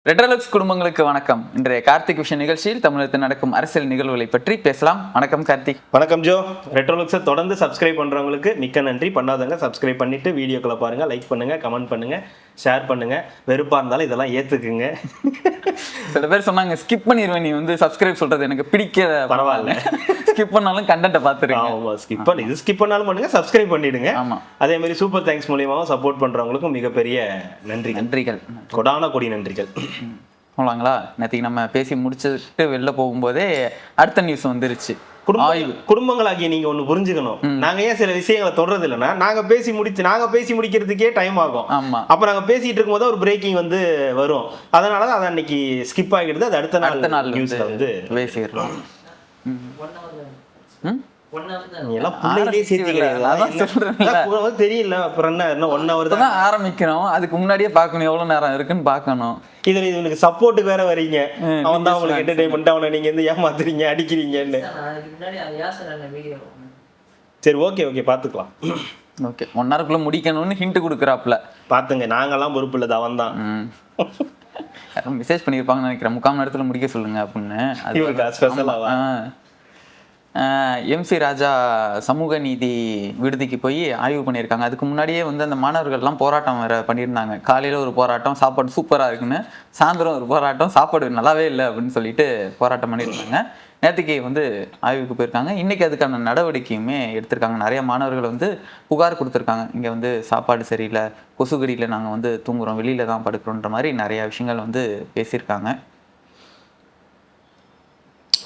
ரெட்ரோலுக்ஸ் குடும்பங்களுக்கு வணக்கம். இன்றைய கார்த்திக் விஷன் நிகழ்ச்சியில் தமிழகத்தில் நடக்கும் அரசியல் நிகழ்வுகளை பற்றி பேசலாம். வணக்கம் கார்த்திக். வணக்கம் ஜோ. ரெட்ரோலுக்ஸை தொடர்ந்து சப்ஸ்கிரைப் பண்ணுறவங்களுக்கு மிக்க நன்றி. பண்ணாதவங்க சப்ஸ்கிரைப் பண்ணிட்டு வீடியோக்களை பாருங்க, லைக் பண்ணுங்க, கமெண்ட் பண்ணுங்க, ஷேர் பண்ணுங்க. வெறுப்பா இருந்தாலும் இதெல்லாம் ஏத்துக்குங்க. சில பேர் சொன்னாங்க ஸ்கிப் பண்ணிடுவேன், நீ வந்து சப்ஸ்கிரைப் சொல்றது எனக்கு பிடிக்காத. பரவாயில்ல, ஸ்கிப் பண்ணாலும் கண்டென்ட்டை பார்த்துருக்கேன். ஆமா, ஸ்கிப் பண்ணி இது ஸ்கிப் பண்ணாலும் பண்ணுங்க, சப்ஸ்கிரைப் பண்ணிடுங்க. ஆமா, அதே மாதிரி சூப்பர் தேங்க்ஸ் மூலியமாவும் சப்போர்ட் பண்றவங்களுக்கும் மிகப்பெரிய நன்றிகள். கொடான கொடி நன்றிகள். போலாங்களா? நேற்றுக்கு நம்ம பேசி முடிச்சுட்டு வெளில போகும்போதே அடுத்த நியூஸ் வந்துருச்சு. குடும்பங்களாகிய நீங்க ஒண்ணு புரிஞ்சுக்கணும். நாங்க ஏன் சில விஷயங்களை தொடர்றது இல்லைன்னா, நாங்க பேசி முடிக்கிறதுக்கே டைம் ஆகும். அப்ப நாங்க பேசிட்டு இருக்கும் போது ஒரு பிரேக்கிங் வந்து வரும். அதனாலதான் அது அன்னைக்கு ஸ்கிப் ஆகிடுது. அது அடுத்த நாள் நியூஸ்ல வந்து பேசிடுறோம். தெரியல, அப்புறம் என்ன 1 hour தான் ஆரம்பிக்கணும். அதுக்கு முன்னாடியே பார்க்கணும் எவ்வளவு நேரம் இருக்குன்னு பார்க்கணும். இதுல இவனுக்கு சப்போர்ட்டுக்கு வேற வரீங்க. அவன் தான் உங்களுக்கு என்டர்டைன்மெண்ட், அவனை நீங்க வந்து ஏமாத்துறீங்க, அடிக்கிறீங்கன்னு. சரி, ஓகே பாத்துக்கலாம். ஓகே, 1 hour முடிக்கணும்னு ஹிண்ட் கொடுக்குறாப்ல. பாத்துங்க, நாங்கெல்லாம் பொறுப்பு இல்லது, அவன் தான் மெசேஜ் பண்ணியிருப்பாங்கன்னு நினைக்கிறேன். 3/4 மணி நேரத்துல முடிக்க சொல்லுங்க அப்படின்னு. எம்சி ராஜா சமூக நீதி விடுதிக்கு போய் ஆய்வு பண்ணியிருக்காங்க. அதுக்கு முன்னாடியே வந்து அந்த மாணவர்கள்லாம் போராட்டம் வேற பண்ணியிருந்தாங்க. காலையில் ஒரு போராட்டம், சாப்பாடு சூப்பராக இருக்குன்னு, சாயந்தரம் ஒரு போராட்டம், சாப்பாடு நல்லாவே இல்லை அப்படின்னு சொல்லிட்டு போராட்டம் பண்ணியிருந்தாங்க. நேற்றுக்கு வந்து ஆய்வுக்கு போயிருக்காங்க. இன்றைக்கி அதுக்கான நடவடிக்கையுமே எடுத்திருக்காங்க. நிறைய மாணவர்கள் வந்து புகார் கொடுத்துருக்காங்க. இங்கே வந்து சாப்பாடு சரியில்லை, கொசுகடியில் நாங்கள் வந்து தூங்குறோம், வெளியில் தான் படுக்கிறோன்ற மாதிரி நிறையா விஷயங்கள் வந்து பேசியிருக்காங்க.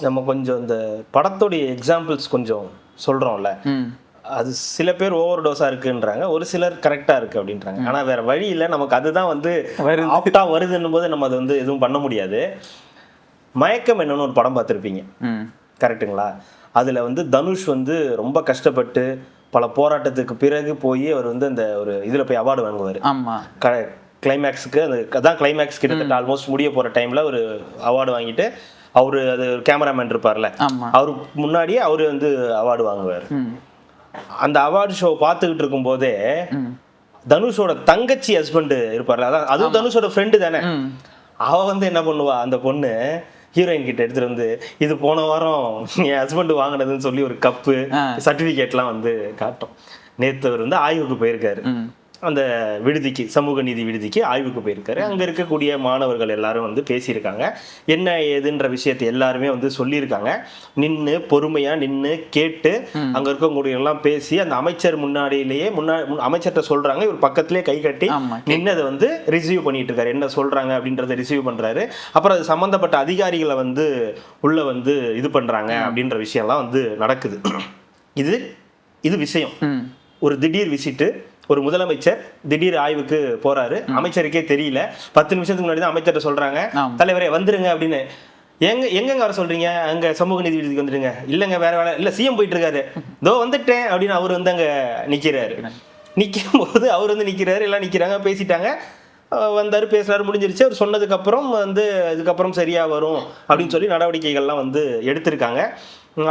நம்ம கொஞ்சம் இந்த படத்துடைய எக்ஸாம்பிள்ஸ் கொஞ்சம் சொல்கிறோம்ல, அது சில பேர் ஓவர் டோஸாக இருக்குன்றாங்க, ஒரு சிலர் கரெக்டாக இருக்குது அப்படின்றாங்க. ஆனால் வேறு வழி இல்லை, நமக்கு அதுதான் வந்து ஆப்டாக வருதுன்னும் போது நம்ம அதை வந்து எதுவும் பண்ண முடியாது. மயக்கம் என்னன்னு ஒரு படம் பார்த்துருப்பீங்க, கரெக்டுங்களா? அதில் வந்து தனுஷ் வந்து ரொம்ப கஷ்டப்பட்டு பல போராட்டத்துக்கு பிறகு போய் அவர் வந்து அந்த ஒரு இதில் போய் அவார்டு வாங்குவார். கிளைமேக்ஸுக்கு அதான் கிளைமேக்ஸ் கிட்டத்தட்ட ஆல்மோஸ்ட் முடிய போகிற டைமில் ஒரு அவார்டு வாங்கிட்டு, அவரு அது கேமராமேன் இருப்பார்ல, அவரு முன்னாடியே அவரு வந்து அவார்டு வாங்குவார். அந்த அவார்டு ஷோ பார்த்துக்கிட்டு இருக்கும் போதே தனுஷோட தங்கச்சி ஹஸ்பண்ட் இருப்பார்ல, அதான் அதுவும் தனுஷோட ஃப்ரெண்டு தானே, அவ வந்து என்ன பண்ணுவா, அந்த பொண்ணு ஹீரோயின் கிட்ட எடுத்துட்டு வந்து, இது போன வாரம் என் ஹஸ்பண்ட் வாங்கினதுன்னு சொல்லி ஒரு கப்பு சர்டிபிகேட்லாம் வந்து காட்டும். நேற்று அவர் வந்து ஆய்வுக்கு போயிருக்காரு, அந்த விடுதிக்கு, சமூக நீதி விடுதிக்கு ஆய்வுக்கு போயிருக்காரு. அங்கே இருக்கக்கூடிய மாணவர்கள் எல்லாரும் வந்து பேசியிருக்காங்க. என்ன ஏதுன்ற விஷயத்தை எல்லாருமே வந்து சொல்லியிருக்காங்க. நின்று பொறுமையாக நின்று கேட்டு அங்கே இருக்கக்கூடிய எல்லாம் பேசி அந்த அமைச்சர் முன்னாடியிலேயே அமைச்சர்கிட்ட சொல்கிறாங்க, இவர் பக்கத்துலேயே கை கட்டி நின்று அதை வந்து ரிசீவ் பண்ணிட்டு இருக்காரு. என்ன சொல்கிறாங்க அப்படின்றத ரிசீவ் பண்ணுறாரு. அப்புறம் அது சம்மந்தப்பட்ட அதிகாரிகளை வந்து உள்ளே வந்து இது பண்ணுறாங்க அப்படின்ற விஷயம்லாம் வந்து நடக்குது. இது விஷயம். ஒரு திடீர் விசிட்டு, ஒரு முதலமைச்சர் திடீர் ஆய்வுக்கு போறாரு. அமைச்சருக்கே தெரியல. 10 நிமிஷத்துக்கு முன்னாடி தான் அமைச்சர்கிட்ட சொல்றாங்க, தலைவரே வந்துருங்க அப்படின்னு. எங்கெங்க வர சொல்றீங்க? அங்க சமூக நீதி விடுதிக்கு வந்துருங்க. இல்லைங்க, வேற வேலை இல்லை, சிஎம் போயிட்டு இருக்காரு, இதோ வந்துட்டேன் அப்படின்னு அவர் வந்து அங்க நிக்கிறாரு. நிற்கும் போது அவர் வந்து நிக்கிறாரு, எல்லாம் நிக்கிறாங்க, பேசிட்டாங்க, வந்தாரு, பேசுறாரு, முடிஞ்சிருச்சு. அவர் சொன்னதுக்கு அப்புறம் வந்து இதுக்கப்புறம் சரியா வரும் அப்படின்னு சொல்லி நடவடிக்கைகள்லாம் வந்து எடுத்திருக்காங்க.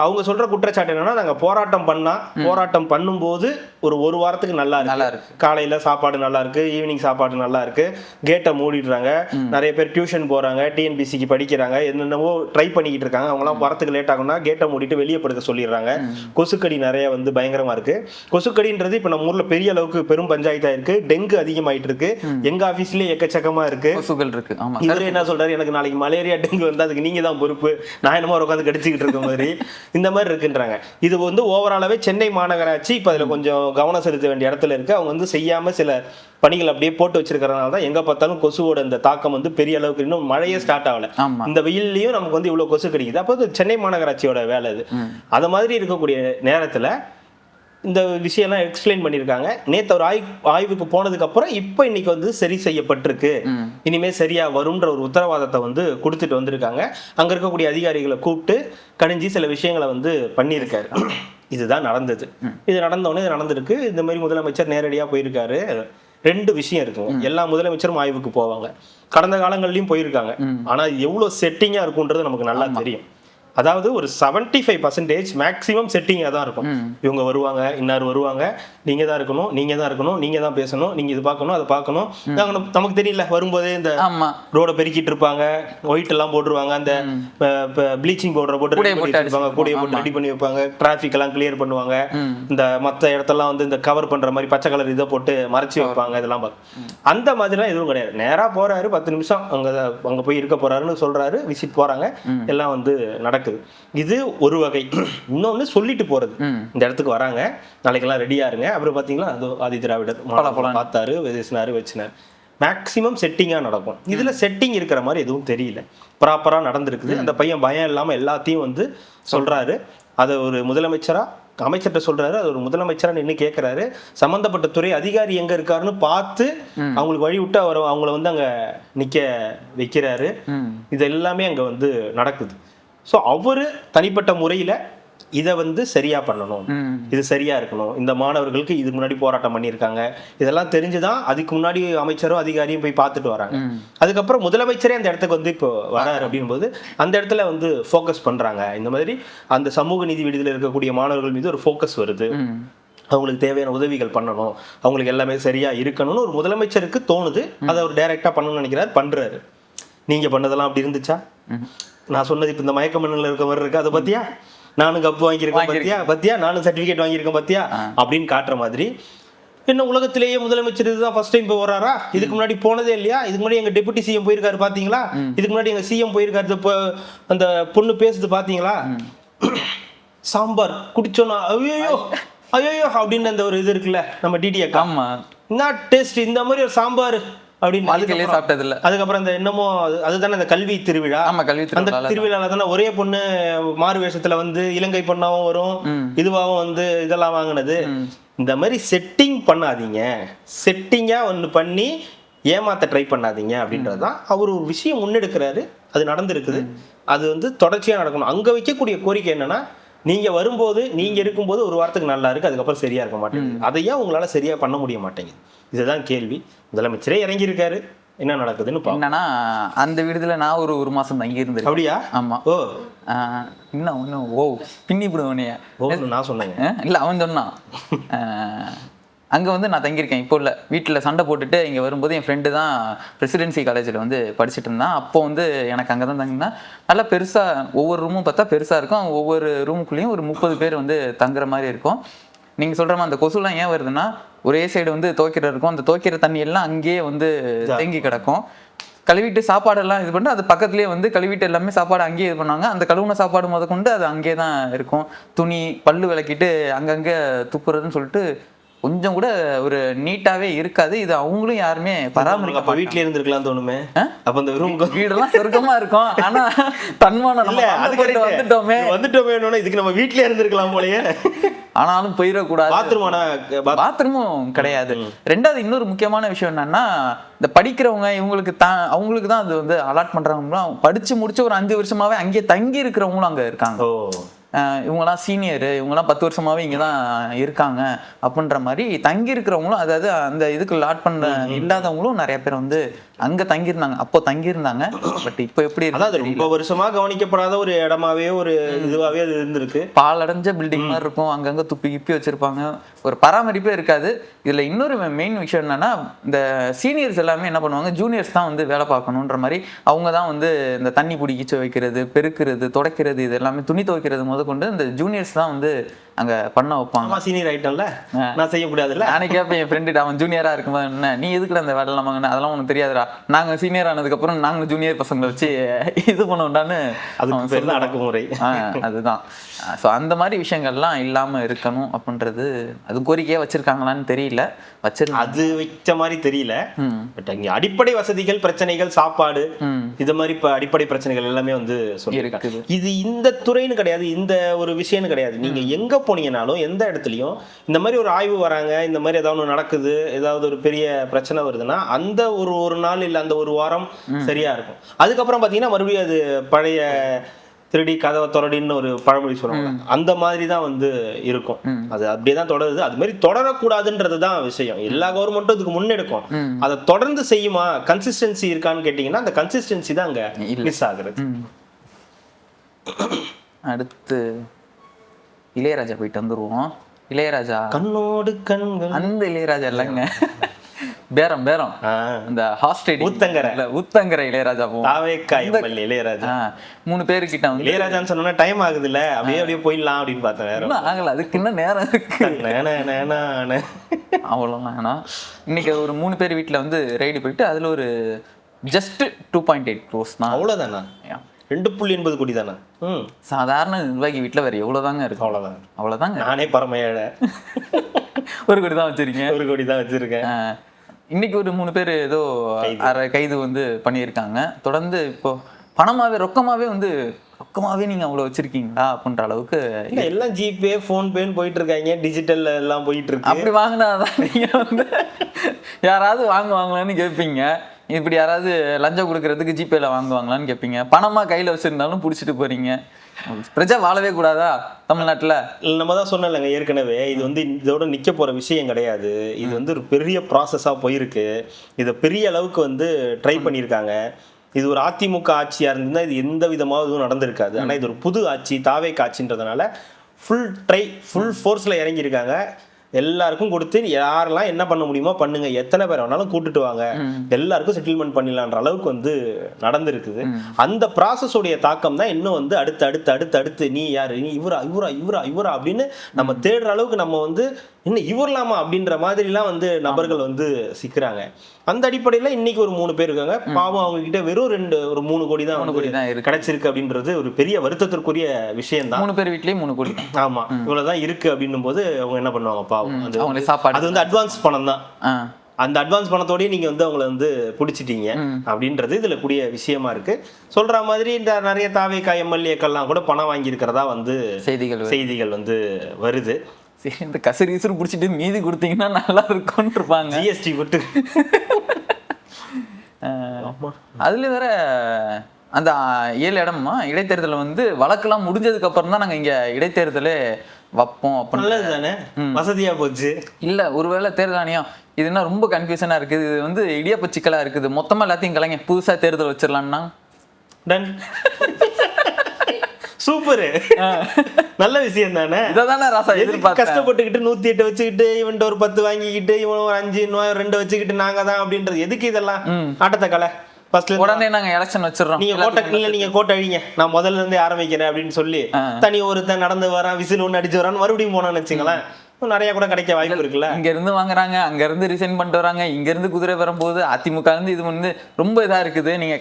அவங்க சொல்ற குற்றச்சாட்டு என்னன்னா, நாங்கள் போராட்டம் பண்ணும்போது ஒரு வாரத்துக்கு நல்லா இருக்கு, காலையில சாப்பாடு நல்லா இருக்கு, ஈவினிங் சாப்பாடு நல்லா இருக்கு, கேட்டை மூடிடுறாங்க, நிறைய பேர் டியூஷன் போறாங்க, டிஎன்பிசிக்கு படிக்கிறாங்க, என்னென்னவோ ட்ரை பண்ணிக்கிட்டு இருக்காங்க. அவங்களாம் வரத்துக்கு லேட் ஆகும்னா கேட்டை மூடிட்டு வெளியே படுக்க சொல்லிடுறாங்க. கொசுக்கடி நிறைய வந்து பயங்கரமா இருக்கு. கொசுக்கடின்றது இப்ப நம்ம ஊர்ல பெரிய அளவுக்கு பெரும் பஞ்சாயத்தா இருக்கு. டெங்கு அதிகமாயிட்டு இருக்கு. எங்க ஆபீஸ்லயே எக்கச்சக்கமா இருக்கு. இவரு என்ன சொல்றாரு, எனக்கு நாளைக்கு மலேரியா டெங்கு வந்து அதுக்கு நீங்க தான் பொறுப்பு, நான் என்னமோ உட்காந்து கடிச்சுக்கிட்டு இருக்க மாதிரி இந்த மாதிரி இருக்குன்றாங்க. இது வந்து ஓவராலாவே சென்னை மாநகராட்சி இப்ப அதுல கொஞ்சம் கவனம் செலுத்த வேண்டிய இடத்துல இருக்கு. அவங்க வந்து செய்யாம சில பணிகள் அப்படியே போட்டு வச்சிருக்கிறதுனால தான் எங்க பார்த்தாலும் கொசுவோட இந்த தாக்கம் வந்து பெரிய அளவுக்கு, இன்னும் மழையே ஸ்டார்ட் ஆகல, இந்த வெயில்லையும் நமக்கு வந்து இவ்வளவு கொசு கிடைக்குது. அப்போ சென்னை மாநகராட்சியோட வேலை இது. அது மாதிரி இருக்கக்கூடிய நேரத்துல இந்த விஷயம்லாம் எக்ஸ்பிளைன் பண்ணியிருக்காங்க. நேற்று ஒரு ஆய்வுக்கு போனதுக்கு அப்புறம் இப்போ இன்னைக்கு வந்து சரி செய்யப்பட்டிருக்கு, இனிமேல் சரியா வரும்ன்ற ஒரு உத்தரவாதத்தை வந்து கொடுத்துட்டு வந்திருக்காங்க. அங்க இருக்கக்கூடிய அதிகாரிகளை கூப்பிட்டு கணிஞ்சி சில விஷயங்களை வந்து பண்ணியிருக்காரு. இதுதான் நடந்தது. இது நடந்தோடனே இது நடந்திருக்கு. இந்த மாதிரி முதலமைச்சர் நேரடியாக போயிருக்காரு. 2 விஷயம் இருக்குங்க. எல்லா முதலமைச்சரும் ஆய்வுக்கு போவாங்க, கடந்த காலங்கள்லயும் போயிருக்காங்க. ஆனா எவ்வளவு செட்டிங்கா இருக்கும்ன்றது நமக்கு நல்லா தெரியும். அதாவது ஒரு 75% மேக்ஸிமம் செட்டிங்காக தான் இருக்கும். இவங்க வருவாங்க, இன்னார் வருவாங்க, நீங்கள் தான் இருக்கணும், நீங்கள் தான் இருக்கணும், நீங்கள் தான் பேசணும், நீங்கள் இது பார்க்கணும், அதை பார்க்கணும். நமக்கு தெரியல, வரும்போதே இந்த ரோடை பெருக்கிட்டு இருப்பாங்க, ஒயிட் எல்லாம் போட்டுருவாங்க, அந்த ப்ளீச்சிங் பவுடரை போட்டு ரெடி பண்ணி வச்சிருப்பாங்க, கூடையை போட்டு ரெடி பண்ணி வைப்பாங்க, டிராஃபிக் எல்லாம் கிளியர் பண்ணுவாங்க, இந்த மற்ற இடத்தெல்லாம் வந்து இந்த கவர் பண்ணுற மாதிரி பச்சை கலர் இதை போட்டு மறைச்சி வைப்பாங்க. இதெல்லாம் அந்த மாதிரிலாம் எதுவும் கிடையாது. நேராக போறாரு, 10 நிமிஷம் அங்கே போய் இருக்க போறாருன்னு சொல்றாரு, விசிட் போறாங்க, எல்லாம் வந்து நடக்குது. இது ஒரு வகை. இன்னொன்னு சொல்லிட்டு போறது, இந்த இடத்துக்கு வராங்க, நாளைக்கெல்லாம் ரெடியா இருங்க. அப்புறம் பாத்தீங்களா அது ஆதி திராவிடர் பார்த்தாரு, பேசினாரு, வச்சினார். மேக்சிமம் செட்டிங்கா நடக்கும். இதுல செட்டிங் இருக்கிற மாதிரி எதுவும் தெரியல, ப்ராப்பரா நடந்திருக்குது. அந்த பையன் பயம் இல்லாம எல்லாத்தையும் வந்து சொல்றாரு. அதை ஒரு அமைச்சர்கிட்ட சொல்றாரு, அது ஒரு முதலமைச்சரா நின்று கேட்கிறாரு. சம்பந்தப்பட்ட துறை அதிகாரி எங்க இருக்காருன்னு பார்த்து அவங்களுக்கு வழி விட்டு அவங்கள வந்து அங்க நிக்க வைக்கிறாரு. இது எல்லாமே அங்க வந்து நடக்குது. ஸோ அவரு தனிப்பட்ட முறையில இதை வந்து சரியா பண்ணணும், இது சரியா இருக்கணும், இந்த மாணவர்களுக்கு இதுக்கு முன்னாடி போராட்டம் பண்ணியிருக்காங்க, இதெல்லாம் தெரிஞ்சுதான் அதுக்கு முன்னாடி அமைச்சரும் அதிகாரியும் போய் பார்த்துட்டு வராங்க. அதுக்கப்புறம் முதலமைச்சரே அந்த இடத்துக்கு வந்து இப்போ வராரு அப்படின்போது அந்த இடத்துல வந்து ஃபோக்கஸ் பண்றாங்க. இந்த மாதிரி அந்த சமூக நீதி விடுதலை இருக்கக்கூடிய மாணவர்கள் மீது ஒரு ஃபோக்கஸ் வருது. அவங்களுக்கு தேவையான உதவிகள் பண்ணணும், அவங்களுக்கு எல்லாமே சரியா இருக்கணும்னு ஒரு முதலமைச்சருக்கு தோணுது. அதை அவர் டைரக்டா பண்ணணும்னு நினைக்கிறாரு, பண்றாரு. நீங்க பண்ணதெல்லாம் அப்படி இருந்துச்சா? நான் சொன்னது இப்போ இந்த மயக்க மண்ணில் இருக்க மாதிரி இருக்கு, அதை பத்தியா? நானும் கப்பு வாங்கியிருக்கேன் பத்தியா, நானும் சர்டிஃபிகேட் வாங்கியிருக்கேன் பத்தியா அப்படின்னு காட்டுற மாதிரி. என்ன உலகத்திலேயே முதலமைச்சர் இதுதான் ஃபர்ஸ்ட் டைம் இப்போ வராரா? இதுக்கு முன்னாடி போனதே இல்லையா? இதுக்கு முன்னாடி எங்க டெபுட்டி சிஎம் போயிருக்காரு பாத்தீங்களா? இதுக்கு முன்னாடி எங்க சிஎம் போயிருக்காரு, அந்த பொண்ணு பேசுது பாத்தீங்களா? சாம்பார் குடிச்சோன்னா ஐயோ ஐயோ அப்படின்னு அந்த ஒரு இது இருக்குல்ல, நம்ம டிடிஏக்கா, என்ன டேஸ்ட் இந்த மாதிரி ஒரு சாம்பார் அப்படின்னு சாப்பிட்டதில்ல. அதுக்கப்புறம் அந்த என்னமோ அதுதானே அந்த கல்வி திருவிழா, அந்த திருவிழால தானே ஒரே பொண்ணு மாறு வேஷத்துல வந்து இலங்கை பொண்ணாவும் வரும், இதுவாகவும் வந்து இதெல்லாம் வாங்கினது. இந்த மாதிரி செட்டிங் பண்ணாதீங்க, செட்டிங்கா ஒன்று பண்ணி ஏமாத்த ட்ரை பண்ணாதீங்க அப்படின்றதுதான் அவர் ஒரு விஷயம் முன்னெடுக்கிறாரு. அது நடந்திருக்குது, அது வந்து தொடர்ச்சியா நடக்கணும். அங்க வைக்கக்கூடிய கோரிக்கை என்னன்னா, நீங்க வரும்போது நீங்க இருக்கும்போது ஒரு வாரத்துக்கு நல்லா இருக்கு, அதுக்கப்புறம் சரியா இருக்க மாட்டேங்குது. அதையா உங்களால சரியா பண்ண முடிய மாட்டேங்குது. இதுதான் கேள்வி. முதலமைச்சரே இறங்கி இருக்காரு, என்ன நடக்குதுன்னு என்னன்னா, அந்த விடுதலை நான் ஒரு மாசம் தங்கி இருந்தேன். அப்படியா? ஆமா. ஓ இன்னும் ஓ பின்னி விடுவனையா நான் சொன்னேங்க. இல்ல அவன் சொன்னான். அங்கே வந்து நான் தங்கியிருக்கேன். இப்போ இல்லை, வீட்டில் சண்டை போட்டுட்டு இங்கே வரும்போது என் ஃப்ரெண்டு தான் பிரசிடென்சி காலேஜில் வந்து படிச்சுட்டு இருந்தான். அப்போ வந்து எனக்கு அங்கே தான் தங்கினா, நல்லா பெருசாக ஒவ்வொரு ரூமும் பார்த்தா பெருசாக இருக்கும். ஒவ்வொரு ரூமுக்குள்ளேயும் ஒரு 30 பேர் வந்து தங்குற மாதிரி இருக்கும். நீங்கள் சொல்கிற மாதிரி அந்த கொசுலாம் ஏன் வருதுன்னா, ஒரே சைடு வந்து துவைக்கிற இருக்கும், அந்த துவைக்கிற தண்ணி எல்லாம் அங்கேயே வந்து தேங்கி கிடக்கும். கழுவிட்டு சாப்பாடெல்லாம் இது பண்ணிட்டு அது பக்கத்துலேயே வந்து கழுவிட்டு எல்லாமே சாப்பாடு அங்கேயே இது பண்ணாங்க. அந்த கழுவுன சாப்பாடு முத கொண்டு அது அங்கேயே தான் இருக்கும். துணி பல்லு விளக்கிட்டு அங்கங்கே துப்புறதுன்னு சொல்லிட்டு கொஞ்சம் கூட ஒரு நீட்டாவே இருக்காது. இது அவங்களும் யாருமே பராமரிக்க. வீட்லயே இருந்திருக்கலாம் தோணுமே. அப்ப அந்த வீடெல்லாம் சொர்க்கமா இருக்கும். ஆனா தன்மானம் வந்துட்டோமே இதுக்கு நம்ம வீட்லயே இருந்திருக்கலாம் போலயே. ஆனாலும் போயிடக்கூடாது. பாத்ரூமும் கிடையாது. ரெண்டாவது இன்னொரு முக்கியமான விஷயம் என்னன்னா, இந்த படிக்கிறவங்க அவங்களுக்கு தான் அது வந்து அலாட் பண்றாங்க. படிச்சு முடிச்சு ஒரு 5 வருஷமாவே அங்கேயே தங்கி இருக்கிறவங்களும் அங்க இருக்காங்க. இவங்கெல்லாம் சீனியரு, இவங்கெல்லாம் 10 வருஷமாவே இங்கே தான் இருக்காங்க அப்படின்ற மாதிரி தங்கி இருக்கிறவங்களும், அதாவது அந்த இதுக்கு லாட் பண்ண இல்லாதவங்களும் நிறைய பேர் வந்து அங்கே தங்கியிருந்தாங்க. அப்போ தங்கியிருந்தாங்க. பட் இப்போ எப்படி அதாவது ரொம்ப வருஷமா கவனிக்கப்படாத ஒரு இடமாவே ஒரு இதுவாகவே அது இருந்திருக்கு. பாலடைஞ்ச பில்டிங் மாதிரி இருக்கும், அங்கங்கே துப்பி கிப்பி வச்சிருப்பாங்க, ஒரு பராமரிப்பே இருக்காது. இதில் இன்னொரு மெயின் விஷயம் என்னன்னா, இந்த சீனியர்ஸ் எல்லாமே என்ன பண்ணுவாங்க, ஜூனியர்ஸ் தான் வந்து வேலை பார்க்கணுன்ற மாதிரி அவங்க தான் வந்து இந்த தண்ணி பிடிக்கிச்சு வைக்கிறது, பெருக்கிறது, துடைக்கிறது, இது எல்லாமே துணி துவைக்கிறது முத கொண்டு இந்த ஜூனியர்ஸ் தான் வந்து அங்க பண்ண வைப்பாங்க. சீனியர் ஆயிட்டம்ல, நான் செய்ய முடியாதுல்ல. நானே கேட்பேன் என் ஃப்ரெண்டு, அவன் ஜூனியரா இருக்கும்போது, என்ன நீ எதுக்குல அந்த வேலை இல்லாம, அதெல்லாம் உனக்கு தெரியாதுடா, நாங்க சீனியர் ஆனதுக்கு அப்புறம் நாங்க ஜூனியர் பசங்களை வச்சு இது பண்ணோம்டான்னு அதுக்கு அடக்குமுறை. அதுதான். ஸோ அந்த மாதிரி விஷயங்கள்லாம் இல்லாம இருக்கணும் அப்படின்றது அது கோரிக்கையா வச்சிருக்காங்களான்னு தெரியல. அது வைச்ச மாதிரி தெரியல. பட் அங்க அடிப்படை வசதிகள், பிரச்சனைகள், சாப்பாடு, இது மாதிரி இப்ப அடிப்படை பிரச்சனைகள் எல்லாமே வந்து சொல்லியிருக்காங்க. இது இந்த துறைன்னு கிடையாது, இந்த ஒரு விஷயம்னு கிடையாது. நீங்க எங்க போனீங்கனாலும் எந்த இடத்துலயும் இந்த மாதிரி ஒரு ஆய்வு வராங்க, இந்த மாதிரி ஏதாவது நடக்குது, ஏதாவது ஒரு பெரிய பிரச்சனை வருதுன்னா அந்த ஒரு நாள் இல்ல அந்த ஒரு வாரம் சரியா இருக்கும். அதுக்கப்புறம் பாத்தீங்கன்னா மறுபடியும் அது பழைய திருடி கதவை தொடடின்னு ஒரு பழமொழி சொல்லுவாங்க, அந்த மாதிரி தான் வந்து இருக்கும். அது அப்படியே தான் தொடருது. அது மாதிரி தொடரக்கூடாதுன்றது தான் விஷயம். எல்லா கவர்மெண்ட்டும் இதுக்கு முன்னெடுக்கும். அதை தொடர்ந்து செய்யுமா, கன்சிஸ்டன்சி இருக்கான்னு கேட்டீங்கன்னா அந்த கன்சிஸ்டன்சி தான் அங்க மிஸ் ஆகுறது. அடுத்து இளையராஜா போயிட்டு வந்துருவோம். இளையராஜா கண்ணோடு கண்கள் அந்த இளையராஜா இல்லைங்க, பேரம் பேரம் அந்த ஹாஸ்டேட் ஊத்தங்கரை இளையராஜா போவோம். இளையராஜா 3 பேருக்கிட்ட வந்து இளையராஜான்னு சொன்னா டைம் ஆகுது இல்ல, அப்படியே போயிடலாம் அப்படின்னு பார்த்தேன். வேற ஆகல, அதுக்கு இன்னும் நேரம் இருக்கு. அவ்வளோதான். இன்னைக்கு ஒரு 3 பேர் வீட்டில் வந்து ரைடு போயிட்டு அதில் ஒரு ஜஸ்ட் 2.8 crores தான். அவ்வளோதானா? 2.80 கோடி தானே? சாதாரண நிர்வாகி வீட்டில் வேற எவ்வளோதாங்க இருக்கு? அவ்வளோதாங்க. நானே பரமையாட 1 கோடி தான் வச்சிருக்கேன். 1 கோடி தான் வச்சிருக்கேன். இன்னைக்கு ஒரு 3 பேர் ஏதோ கைது வந்து பண்ணியிருக்காங்க. தொடர்ந்து இப்போ பணமாவே ரொக்கமாவே நீங்க அவ்வளவு வச்சிருக்கீங்களா அப்படின்ற அளவுக்கு எல்லாம் ஜிபே போன்பேன்னு போயிட்டு இருக்காங்க, டிஜிட்டல் எல்லாம் போயிட்டு இருக்கு. அப்படி வாங்கினாதான் நீங்க வந்து யாராவது வாங்குவாங்களான்னு கேட்பீங்க. இப்படி யாராவது லஞ்சம் கொடுக்கறதுக்கு ஜிபேல வாங்குவாங்களான்னு கேட்பீங்க. பணமா கையில வச்சிருந்தாலும் புடிச்சிட்டு போறீங்க. பிரஜா வாழவே கூடாதா தமிழ்நாட்டுல? நம்ம தான் சொன்னலங்க ஏற்கனவே, இது வந்து இதோட நிக்க போற விஷயம் கிடையாது. இது வந்து ஒரு பெரிய ப்ராசஸா போயிருக்கு. இதை பெரிய அளவுக்கு வந்து ட்ரை பண்ணியிருக்காங்க. இது ஒரு அதிமுக ஆட்சியா இருந்ததுன்னா இது எந்த விதமாக எதுவும் நடந்திருக்காது. ஆனா இது ஒரு புது ஆட்சி, தாவேக் ஆட்சின்றதுனால ஃபுல் ஃபோர்ஸ்ல இறங்கியிருக்காங்க. எல்லாருக்கும் கொடுத்து யாரெல்லாம் என்ன பண்ண முடியுமோ பண்ணுங்க, எத்தனை பேர் வேணாலும் கூட்டுட்டு வாங்க, எல்லாருக்கும் செட்டில்மெண்ட் பண்ணிடலான்ற அளவுக்கு வந்து நடந்திருக்குது. அந்த ப்ராசஸோடைய தாக்கம் தான் இன்னும் வந்து அடுத்து நீ யாரு, நீ இவரா அப்படின்னு நம்ம தேடுற அளவுக்கு நம்ம வந்து இன்னும் இவர்லாமா அப்படின்ற மாதிரிலாம் வந்து நபர்கள் வந்து சிக்கிறாங்க. அந்த அடிப்படையில் இன்னைக்கு ஒரு 3 பேர் இருக்காங்க. பாவம் அவங்க கிட்ட வெறும் ஒரு 3 கோடி தான் கிடைச்சிருக்கு அப்படின்றது ஒரு பெரிய வருத்தத்திற்குரிய விஷயம் தான். 3 பேர் வீட்லயே 3 கோடி. ஆமா, இவ்வளவுதான் இருக்கு அப்படின்னும் போது அவங்க என்ன பண்ணுவாங்க பாவம். அது வந்து அட்வான்ஸ் பணம் தான். அந்த அட்வான்ஸ் பணத்தோடய நீங்க வந்து அவங்களை வந்து பிடிச்சிட்டீங்க அப்படின்றது இதுல கூடிய விஷயமா இருக்கு. சொல்ற மாதிரி இந்த நிறைய தாவேகா எம்எல்ஏக்கள்லாம் கூட பணம் வாங்கி இருக்கிறதா வந்து செய்திகள் வந்து வருது. இந்த கசரீசர் பிடிச்சிட்டு மீதி கொடுத்தீங்கன்னா நல்லா இருக்கும்னு இருப்பாங்க. ஜிஎஸ்டி விட்டு அதுல வேற அந்த 7 இடமா இடைத்தேர்தல் வந்து வழக்கெல்லாம் முடிஞ்சதுக்கு அப்புறம் தான் நாங்க இங்க இடைத்தேர்தலே வைப்போம் அப்படின்னு. நல்லது தானே, வசதியா போச்சு. இல்ல ஒருவேளை தேர்தல் ஆணையம் இதுனா ரொம்ப கன்ஃபியூஷனா இருக்குது, இது வந்து இடியாப்ப சிக்கலா இருக்குது, மொத்தமா எல்லாத்தையும் கலைங்க புதுசா தேர்தல் வச்சிடலாம்னா டன். சூப்பர், நல்ல விஷயம் தானே. இதானே ராசா எதிர்பார்த்தேன். கஷ்டப்பட்டுக்கிட்டு 108 வச்சுக்கிட்டு இவன் ஒரு 10 வாங்கிக்கிட்டு இவன் ஒரு 5 2 வச்சுக்கிட்டு நாங்க தான் அப்படின்றது எதுக்கு? இதெல்லாம் ஆட்டத்தை கலை. உடனே நாங்க எலெக்ஷன் வச்சிடறோம், நீங்க கோட்டை அழிங்க, நான் முதல்ல இருந்தே ஆரம்பிக்கிறேன் அப்படின்னு சொல்லி தனி ஒருத்தன் நடந்து வரான், விசில் ஒன்று அடிச்சு வரான்னு மறுபடியும் போனான்னு வச்சுங்களேன், நிறைய கூட கிடைக்க வாய்ப்பு இருக்குல்ல. இங்க இருந்து வாங்குறாங்க, அங்க இருந்து ரிசைன் பண்ணிட்டு வராங்க, இங்க இருந்து குதிரை வரும்போது அதிமுக இருந்து இது வந்து ரொம்ப இதா இருக்குது. நீங்க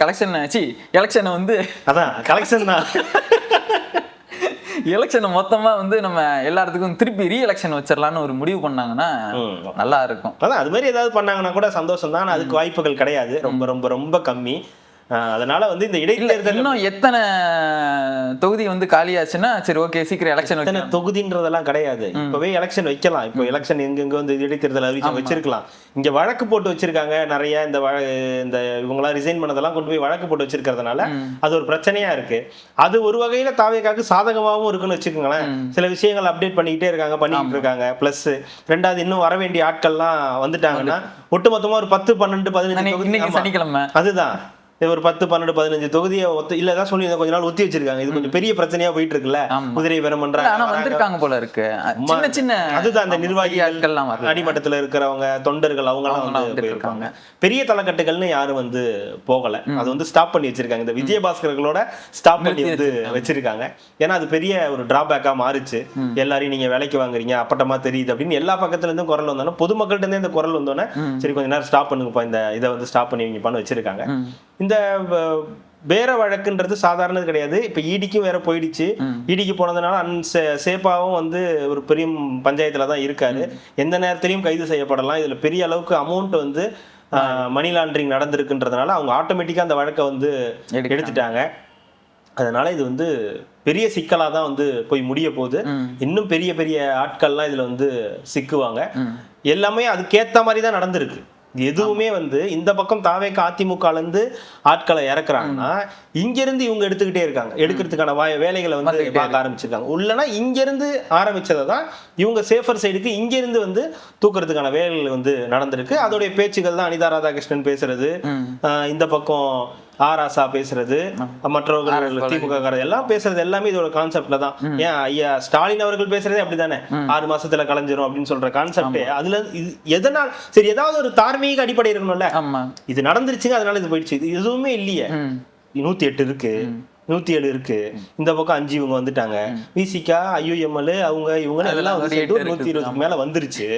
எலெக்ஷனை வந்து அதான் கலெக்ஷன் தான். எலெக்ஷனை மொத்தமா வந்து நம்ம எல்லாத்துக்கும் திருப்பி ரீஎலெக்ஷன் வச்சிடலாம்னு ஒரு முடிவு பண்ணாங்கன்னா நல்லா இருக்கும். அதான் அது மாதிரி ஏதாவது பண்ணாங்கன்னா கூட சந்தோஷம் தான். அதுக்கு வாய்ப்புகள் கிடையாது, ரொம்ப ரொம்ப ரொம்ப கம்மி. அதனால வந்து இந்த இடைத்தேர்தல் இன்னும் எத்தனை தொகுதி வந்து காலியாச்சுன்னா சரி ஓகே சீக்கிரம் எலெக்ஷன். எத்தனை தொகுதின்றதெல்லாம் கிடையாது, இப்பவே எலெக்ஷன் வைக்கலாம். இப்போ எலெக்ஷன் எங்கெங்க வந்து இடைத்தேர்தல் அறிவிச்சு வச்சிருக்கலாம். இங்க வழக்கு போட்டு வச்சிருக்காங்க நிறைய, இந்த இவங்களாம் ரிசைன் பண்ணதெல்லாம் கொண்டு போய் வழக்கு போட்டு வச்சிருக்கிறதுனால அது ஒரு பிரச்சனையா இருக்கு. அது ஒரு வகையில தாவேகாக்கு சாதகமாகவும் இருக்குன்னு வச்சுக்கோங்களேன். சில விஷயங்கள் அப்டேட் பண்ணிக்கிட்டே இருக்காங்க, பண்ணிட்டு இருக்காங்க. பிளஸ் ரெண்டாவது இன்னும் வர வேண்டிய ஆட்கள்லாம் வந்துட்டாங்கன்னா ஒட்டுமொத்தமா ஒரு 10 12 15 சனிக்கிழமை அதுதான் ஒரு 10 12 15 தொகுதியை இல்லதான் சொல்லி கொஞ்ச நாள் ஒத்தி வச்சிருக்காங்க. இது கொஞ்சம் பெரிய பிரச்சனையா போயிட்டு இருக்குல்ல, குதிரை பேரம் பண்றாங்க போல இருக்கு. சின்ன அதுதான் அந்த நிர்வாகிகள் அடிமட்டத்துல இருக்கிறவங்க தொண்டர்கள் அவங்க எல்லாம் போயிருக்காங்க. பெரிய தலைக்கட்டுகள்னு யாரும் வந்து போகல, அது வந்து ஸ்டாப் பண்ணி வச்சிருக்காங்க. இந்த விஜயபாஸ்கர்களோட ஸ்டாப் பண்ணி வந்து வச்சிருக்காங்க. ஏன்னா அது பெரிய ஒரு டிராபேக்கா மாறிச்சு. எல்லாரையும் நீங்க வேலைக்கு வாங்குறீங்க, அப்பட்டமா தெரியுது அப்படின்னு எல்லா பக்கத்துல இருந்தும் குரல் வந்தோன்னா, பொதுமக்கள்கிட்ட இருந்தே இந்த குரல் வந்தோன்னே சரி கொஞ்ச நேரம் ஸ்டாப் பண்ணுங்கப்பா, இந்த இதை வந்து ஸ்டாப் பண்ணி வைங்கப்பான்னு வச்சிருக்காங்க. இந்த பேர வழக்குன்றது சாதாரணது கிடையாது. இப்ப ஈடிக்கும் வேற போயிடுச்சு. ஈடிக்கு போனதுனால சேப்பாவும் வந்து ஒரு பெரிய பஞ்சாயத்துல தான் இருக்காரு. எந்த நேரத்திலையும் கைது செய்யப்படலாம். இதுல பெரிய அளவுக்கு அமௌண்ட் வந்து மணி லாண்டரிங் நடந்திருக்குன்றதுனால அவங்க ஆட்டோமேட்டிக்கா அந்த வழக்கை வந்து எடுத்துட்டாங்க. அதனால இது வந்து பெரிய சிக்கலா தான் வந்து போய் முடிய போகுது. இன்னும் பெரிய பெரிய ஆட்கள்லாம் இதுல வந்து சிக்குவாங்க. எல்லாமே அதுக்கேத்த மாதிரி தான் நடந்திருக்கு. எதுவுமே வந்து இந்த பக்கம் தாவேக அதிமுகல இருந்து ஆட்களை இறக்குறாங்கன்னா இங்க இருந்து இவங்க எடுத்துக்கிட்டே இருக்காங்க, எடுக்கிறதுக்கான வேலைகளை வந்து பார்க்க ஆரம்பிச்சிருக்காங்க. உள்ளனா இங்க இருந்து ஆரம்பிச்சதை தான் இவங்க சேஃபர் சைடுக்கு இங்க இருந்து வந்து தூக்குறதுக்கான வேலைகள் வந்து நடந்திருக்கு. அதோடைய பேச்சுகள் தான் அனிதா ராதாகிருஷ்ணன் பேசுறது, இந்த பக்கம் ஆராசா பேசுறது, மற்றவர்கள் திமுக எல்லாம் பேசுறது எல்லாமே இதோட கான்செப்ட்ல தான். ஏன் ஐயா ஸ்டாலின் அவர்கள் பேசுறதே அப்படித்தானே, 6 மாசத்துல கலைஞ்சிரும் அப்படின்னு சொல்ற கான்செப்டே அதுல. எதனால் சரி, ஏதாவது ஒரு தார்மீக அடிப்படை இருக்கணும்ல. இது நடந்துருச்சுங்க அதனால இது போயிடுச்சு, இது எதுவுமே இல்லையே. 108 இருக்கு, 107 இருக்கு, இந்த பக்கம் 5 இவங்க வந்துட்டாங்க, விசிகா ஐயுஎம்எல் அவங்க இவங்க எல்லாம் வந்து 120 மேல வந்துருச்சு.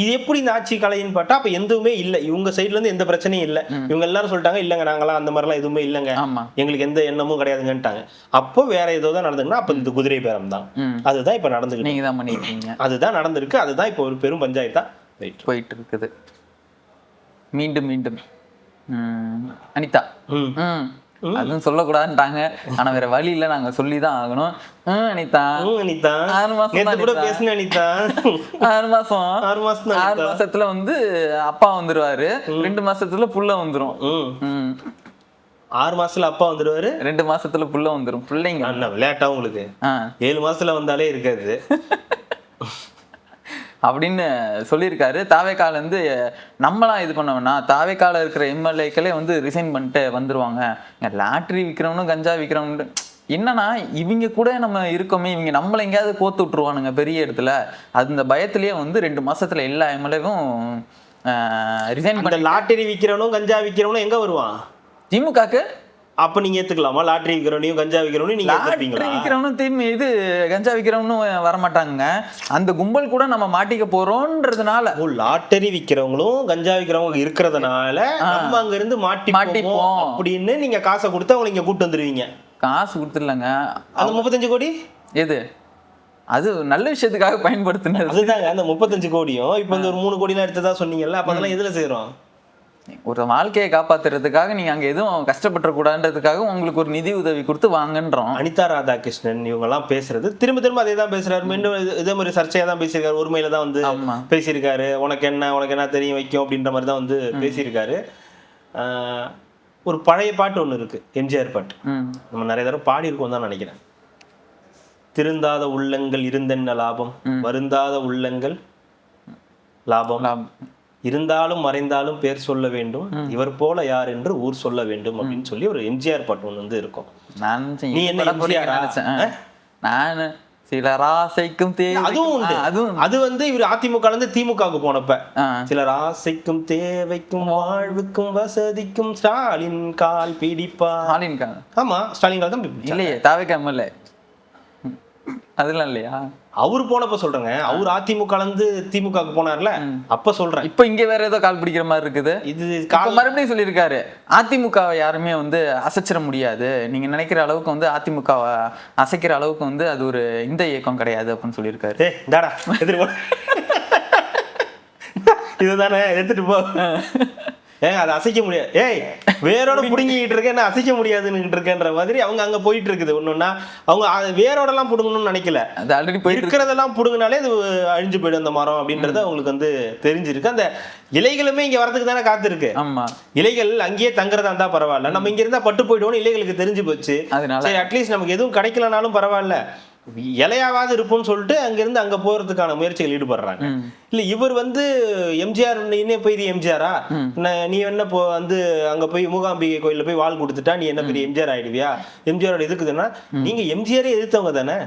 இது எப்படி இந்த ஆட்சி கலைன்னு பார்த்தா அப்ப எதுவுமே இல்ல, இவங்க சைட்ல இருந்து எந்த பிரச்சனையும் இல்ல. இவங்க எல்லாரும் சொல்லிட்டாங்க இல்லங்க நாங்களாம் அந்த மாதிரிலாம் எதுவுமே இல்லங்க, எங்களுக்கு எந்த எண்ணமும் கிடையாதுங்கன்ட்டாங்க. அப்போ வேற ஏதோ தான் நடந்துங்கன்னா அப்ப இந்த குதிரை பேரம் தான். அதுதான் இப்ப நடந்துருக்கு, அதுதான் நடந்திருக்கு, அதுதான் இப்ப ஒரு பெரும் பஞ்சாயத்தா போயிட்டு இருக்குது. மீண்டும் மீண்டும் அனிதா அதுவும் சொல்லக்கூடாதுட்டாங்க, ஆனா வேற வழி இல்ல, நாங்க சொல்லிதான் ஆகணும். அனிதா 6 மாசத்துல வந்து அப்பா வந்துருவாரு, 2 மாசத்துல புள்ள வந்துரும். 6 மாசத்துல அப்பா வந்துருவாரு, 2 மாசத்துல புள்ள வந்துரும். பிள்ளைங்க விளையாட்டா உங்களுக்கு 7 மாசத்துல வந்தாலே இருக்காது அப்படின்னு சொல்லியிருக்காரு. தாவேக்கால இருந்து நம்மளாம் இது பண்ணோம்னா தாவேக்கால இருக்கிற எம்எல்ஏக்களே வந்து ரிசைன் பண்ணிட்டு வந்துருவாங்க. லாட்ரி விற்கிறவனும் கஞ்சா விற்கிறவனு என்னன்னா இவங்க கூட நம்ம இருக்கோமே, இவங்க நம்மளை எங்கேயாவது கோத்து விட்டுருவானுங்க பெரிய இடத்துல. அந்த பயத்திலேயே வந்து 2 மாசத்துல எல்லா எம்எல்ஏவும் ரிசைன் பண்ணி. லாட்டரி விற்கிறவனும் கஞ்சா விற்கிறவனும் எங்க வருவான்? திமுகக்கு. அப்ப நீங்க ஏத்துக்கலாமா? லாட்டரி விற்கிறவனையும் கஞ்சா விற்கிறவனையும் நீங்க ஏத்துப்பீங்களா? விற்கிறவனும் இது கஞ்சா விற்கிறவனும் வரமாட்டாங்க. அந்த கும்பல் கூட நம்ம மாட்டிக்க போறோம்ன்றதுனால லாட்டரி விற்கிறவங்களும் கஞ்சா விற்கிறவங்க இருக்கிறதுனால நம்ம அங்க இருந்து மாட்டிப்போம் அப்படின்னு நீங்க காசை கொடுத்து அவங்க இங்க கூட்டு வந்துருவீங்க. காசு கொடுத்துடலங்க, அந்த 35 கோடி எது அது நல்ல விஷயத்துக்காக பயன்படுத்தினது. அதுதாங்க அந்த 35 கோடியும் இப்ப இந்த ஒரு 3 கோடிலாம் எடுத்ததா சொன்னீங்கல்ல, அப்ப அதெல்லாம் எதுல செய்யறோம்? ஒரு வாழ்க்கையை காப்பாத்துறதுக்காக நீங்க அங்க எதுவும் கஷ்டப்பட கூடாதுன்றதுக்காக உங்களுக்கு ஒரு நிதி உதவி கொடுத்து வாங்கன்றோம். அனிதா ராதாகிருஷ்ணன் இவங்க எல்லாம் பேசுறது திரும்ப திரும்ப அதே தான் பேசுறாரு. மீண்டும் இதே மாதிரி சர்ச்சையா தான் பேசியிருக்காரு, ஒருமையில தான் வந்து பேசியிருக்காரு. உனக்கு என்ன தெரியும் வைக்கும் அப்படின்ற மாதிரி தான் வந்து பேசியிருக்காரு. ஒரு பழைய பாட்டு ஒண்ணு இருக்கு, எம்ஜிஆர் பாட்டு, நம்ம நிறைய தடவை பாடி இருக்கோம் தான் நினைக்கிறேன். திருந்தாத உள்ளங்கள் இருந்தென்ன லாபம், வருந்தாத உள்ளங்கள் லாபம், இருந்தாலும் மறைந்தாலும் பேர் சொல்ல வேண்டும், இவர் போல யார் என்று ஊர் சொல்ல வேண்டும் அப்படின்னு சொல்லி ஒரு எம்ஜிஆர் பாட்டு ஒண்ணு வந்து இருக்கும். நீ என்ன நான் சிலர் ஆசைக்கும் அதுவும் உண்டு. அது வந்து இவர் அதிமுக இருந்து திமுகவுக்கு போனப்ப சிலர் ஆசைக்கும் தேவைக்கும் வாழ்வுக்கும் வசதிக்கும் ஸ்டாலின் கால் பிடிப்பா. ஸ்டாலின் கால்? ஆமா ஸ்டாலின் கால் தான் இல்லையே, தாவேக்காம அதெல்லாம் இல்லையா? அவரு போனப்ப சொல்றேங்க, அவர் அதிமுக இருந்து திமுக போனார்ல அப்ப சொல்றேன். இப்ப இங்க வேற ஏதோ கால் பிடிக்கிற மாதிரி இருக்குது. இது மறுபடியும் சொல்லியிருக்காரு, அதிமுகவை யாருமே வந்து அசைச்சிட முடியாது, நீங்க நினைக்கிற அளவுக்கு வந்து அதிமுகவை அசைக்கிற அளவுக்கு வந்து அது ஒரு இந்த இயக்கம் கிடையாது அப்படின்னு சொல்லியிருக்காரு. இதுதானே எடுத்துட்டு போ, அதை அசைக்க முடியாது, வேரோட புடுங்கிட்டு இருக்கேன் என்ன அசைக்க முடியாதுன்னு இருக்கேன்ற மாதிரி அவங்க அங்க போயிட்டு இருக்குது. ஒண்ணுன்னா அவங்க வேரோட எல்லாம் புடுங்கணும்னு நினைக்கல, அது ஆல்ரெடி இருக்கிறதெல்லாம் புடுங்கினாலே அது அழிஞ்சு போயிடும் அந்த மரம் அப்படின்றது அவங்களுக்கு வந்து தெரிஞ்சிருக்கு. அந்த இலைகளுமே இங்க வரதுக்கு தானே காத்து இருக்கு. ஆமா, இலைகள் அங்கேயே தங்குறதா இருந்தா பரவாயில்ல, நம்ம இங்க இருந்தா பட்டு போயிடுவோம்னு இலைகளுக்கு தெரிஞ்சு போச்சு. சரி அட்லீஸ்ட் நமக்கு எதுவும் கிடைக்கலனாலும் பரவாயில்ல, இலையாவது இருப்போம்னு சொல்லிட்டு அங்கிருந்து அங்க போறதுக்கான முயற்சிகள் ஈடுபடுறாங்க. இல்ல இவர் வந்து எம்ஜிஆர் என்ன பெரிய எம்ஜிஆரா, நீ என்ன வந்து அங்க போய் மூகாம்பிகை கோயில்ல போய் வாள் கொடுத்துட்டா நீ என்ன பெரிய எம்ஜிஆர் ஆயிடுவியா? எம்ஜிஆரோட எதுக்குதுன்னா நீங்க எம்ஜிஆரே எதிர்த்தவங்க தானே,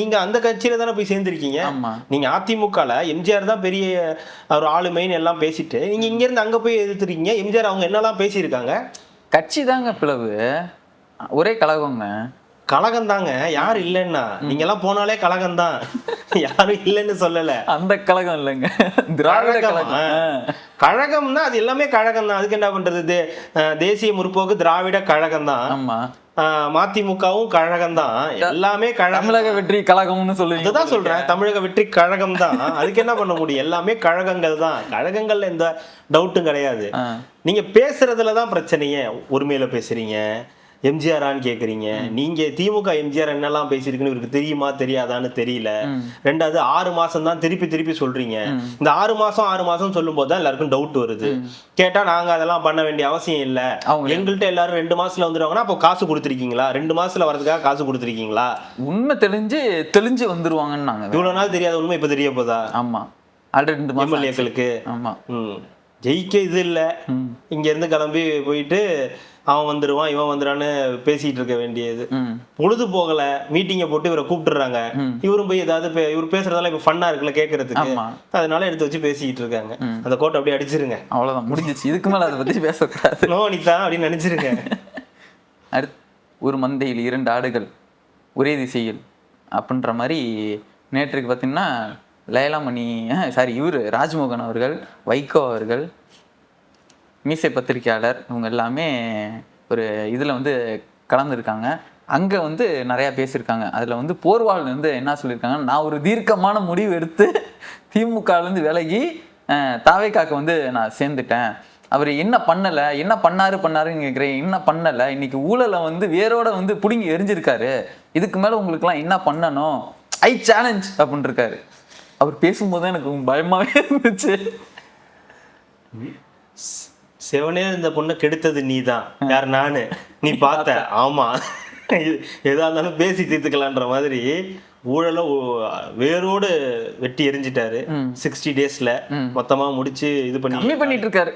நீங்க அந்த கட்சியில தானே போய் சேர்ந்திருக்கீங்க. நீங்க அதிமுகல எம்ஜிஆர் தான் பெரிய ஒரு ஆளுமைன்னு எல்லாம் பேசிட்டு நீங்க இங்க இருந்து அங்க போய் எதிர்த்துருக்கீங்க. எம்ஜிஆர் அவங்க என்னெல்லாம் பேசியிருக்காங்க. கட்சி தாங்க பிளவு, ஒரே கழகங்க. கழகம் தாங்க, யாரு இல்லைன்னா நீங்க எல்லாம் போனாலே கழகம் தான், யாரும் இல்லைன்னு சொல்லல. அந்த கழகம் இல்லைங்க, திராவிட கழகம். கழகம்னா அது எல்லாமே கழகம் தான். அதுக்கு என்ன பண்றது, தேசிய முற்போக்கு திராவிட கழகம் தான். ஆமா, மதிமுகவும் கழகம் தான், எல்லாமே தமிழக வெற்றி கழகம்னு சொல்லுவீங்க. அதுதான் சொல்றேன், தமிழக வெற்றி கழகம் தான். அதுக்கு என்ன பண்ண முடியும், எல்லாமே கழகங்கள் தான். கழகங்கள்ல எந்த டவுட்டும் கிடையாது. நீங்க பேசுறதுலதான் பிரச்சனையே. ஒருமையில பேசுறீங்க, எம்ஜிஆரான்னு கேக்குறீங்க. நீங்க திமுக எம்ஜிஆர் என்னெல்லாம் பேசியிருக்குன்னு இவருக்கு தெரியுமா தெரியாதான்னு தெரியல. ரெண்டாவது 6 மாசம் தான் திருப்பி சொல்றீங்க. இந்த 6 மாசம் சொல்லும் போதுதான் எல்லாருக்கும் டவுட் வருது. கேட்டா நாங்க அதெல்லாம் பண்ண வேண்டிய அவசியம் இல்ல, எங்கள்கிட்ட எல்லாரும் 2 மாசத்துல வந்துருவாங்கன்னா அப்போ காசு கொடுத்துருக்கீங்களா, 2 மாசத்துல வரதுக்காக காசு கொடுத்துருக்கீங்களா? உண்மை தெளிஞ்சு வந்துருவாங்கன்னு நாங்க. இவ்வளவு நாள் தெரியாத உண்மை இப்ப தெரிய போதா? ஆமா, ஆல்ரெடி 2 எம்எல்ஏக்களுக்கு. ஆமா, ஜெயிக்க இது இல்லை, இங்கேருந்து கிளம்பி போயிட்டு அவன் வந்துடுவான் இவன் வந்துடான்னு பேசிட்டு இருக்க வேண்டியது. பொழுது போகல, மீட்டிங்கை போட்டு இவரை கூப்பிட்டுறாங்க, இவரும் போய் ஏதாவது இவர் பேசுறதெல்லாம் இப்ப ஃபன்னா இருக்குல்ல கேட்கறதுக்கு, அதனால எடுத்து வச்சு பேசிக்கிட்டு இருக்காங்க. அந்த கோட்டை அப்படியே அடிச்சிருங்க, அவ்வளவுதான், முடிஞ்சிச்சு. இதுக்கு மேல அதை பத்தி பேசக்கூடாது. நோ அனிதா அப்படின்னு நினைச்சிருங்க. அடுத்து ஒரு மந்தையில் 2 ஆடுகள் ஒரே திசையில் அப்படின்ற மாதிரி நேற்றுக்கு பார்த்தீங்கன்னா லைலாமணி இவர் ராஜ்மோகன் அவர்கள், வைகோ அவர்கள், மீசை பத்திரிகையாளர், இவங்க எல்லாமே ஒரு இதில் வந்து கலந்துருக்காங்க. அங்கே வந்து நிறையா பேசியிருக்காங்க. அதில் வந்து போர்வால் வந்து என்ன சொல்லியிருக்காங்க, நான் ஒரு தீர்க்கமான முடிவு எடுத்து திமுகலேருந்து விலகி தாவேக்காக்கு வந்து நான் சேர்ந்துட்டேன். அவர் என்ன பண்ணலை, என்ன பண்ணாருன்னு கேட்குறேன், என்ன பண்ணலை, இன்னைக்கு ஊழலை வந்து வேரோட வந்து பிடுங்கி எரிஞ்சிருக்காரு, இதுக்கு மேலே உங்களுக்குலாம் என்ன பண்ணணும், ஐ சேலஞ்ச் அப்படின்னு இருக்காரு. அவர் பேசும்போது தான் எனக்கு பயமாகவே இருந்துச்சு. செவனே இந்த பொண்ணை கெடுத்தது நீ தான், யார் நானு, நீ பார்த்த, ஆமா எதா இருந்தாலும் பேசி தீர்த்துக்கலான்ற மாதிரி ஊழல வேரோடு வெட்டி எரிஞ்சிட்டாரு. 60 daysல மொத்தமா முடிச்சு இது பண்ணிட்டு இருக்காரு.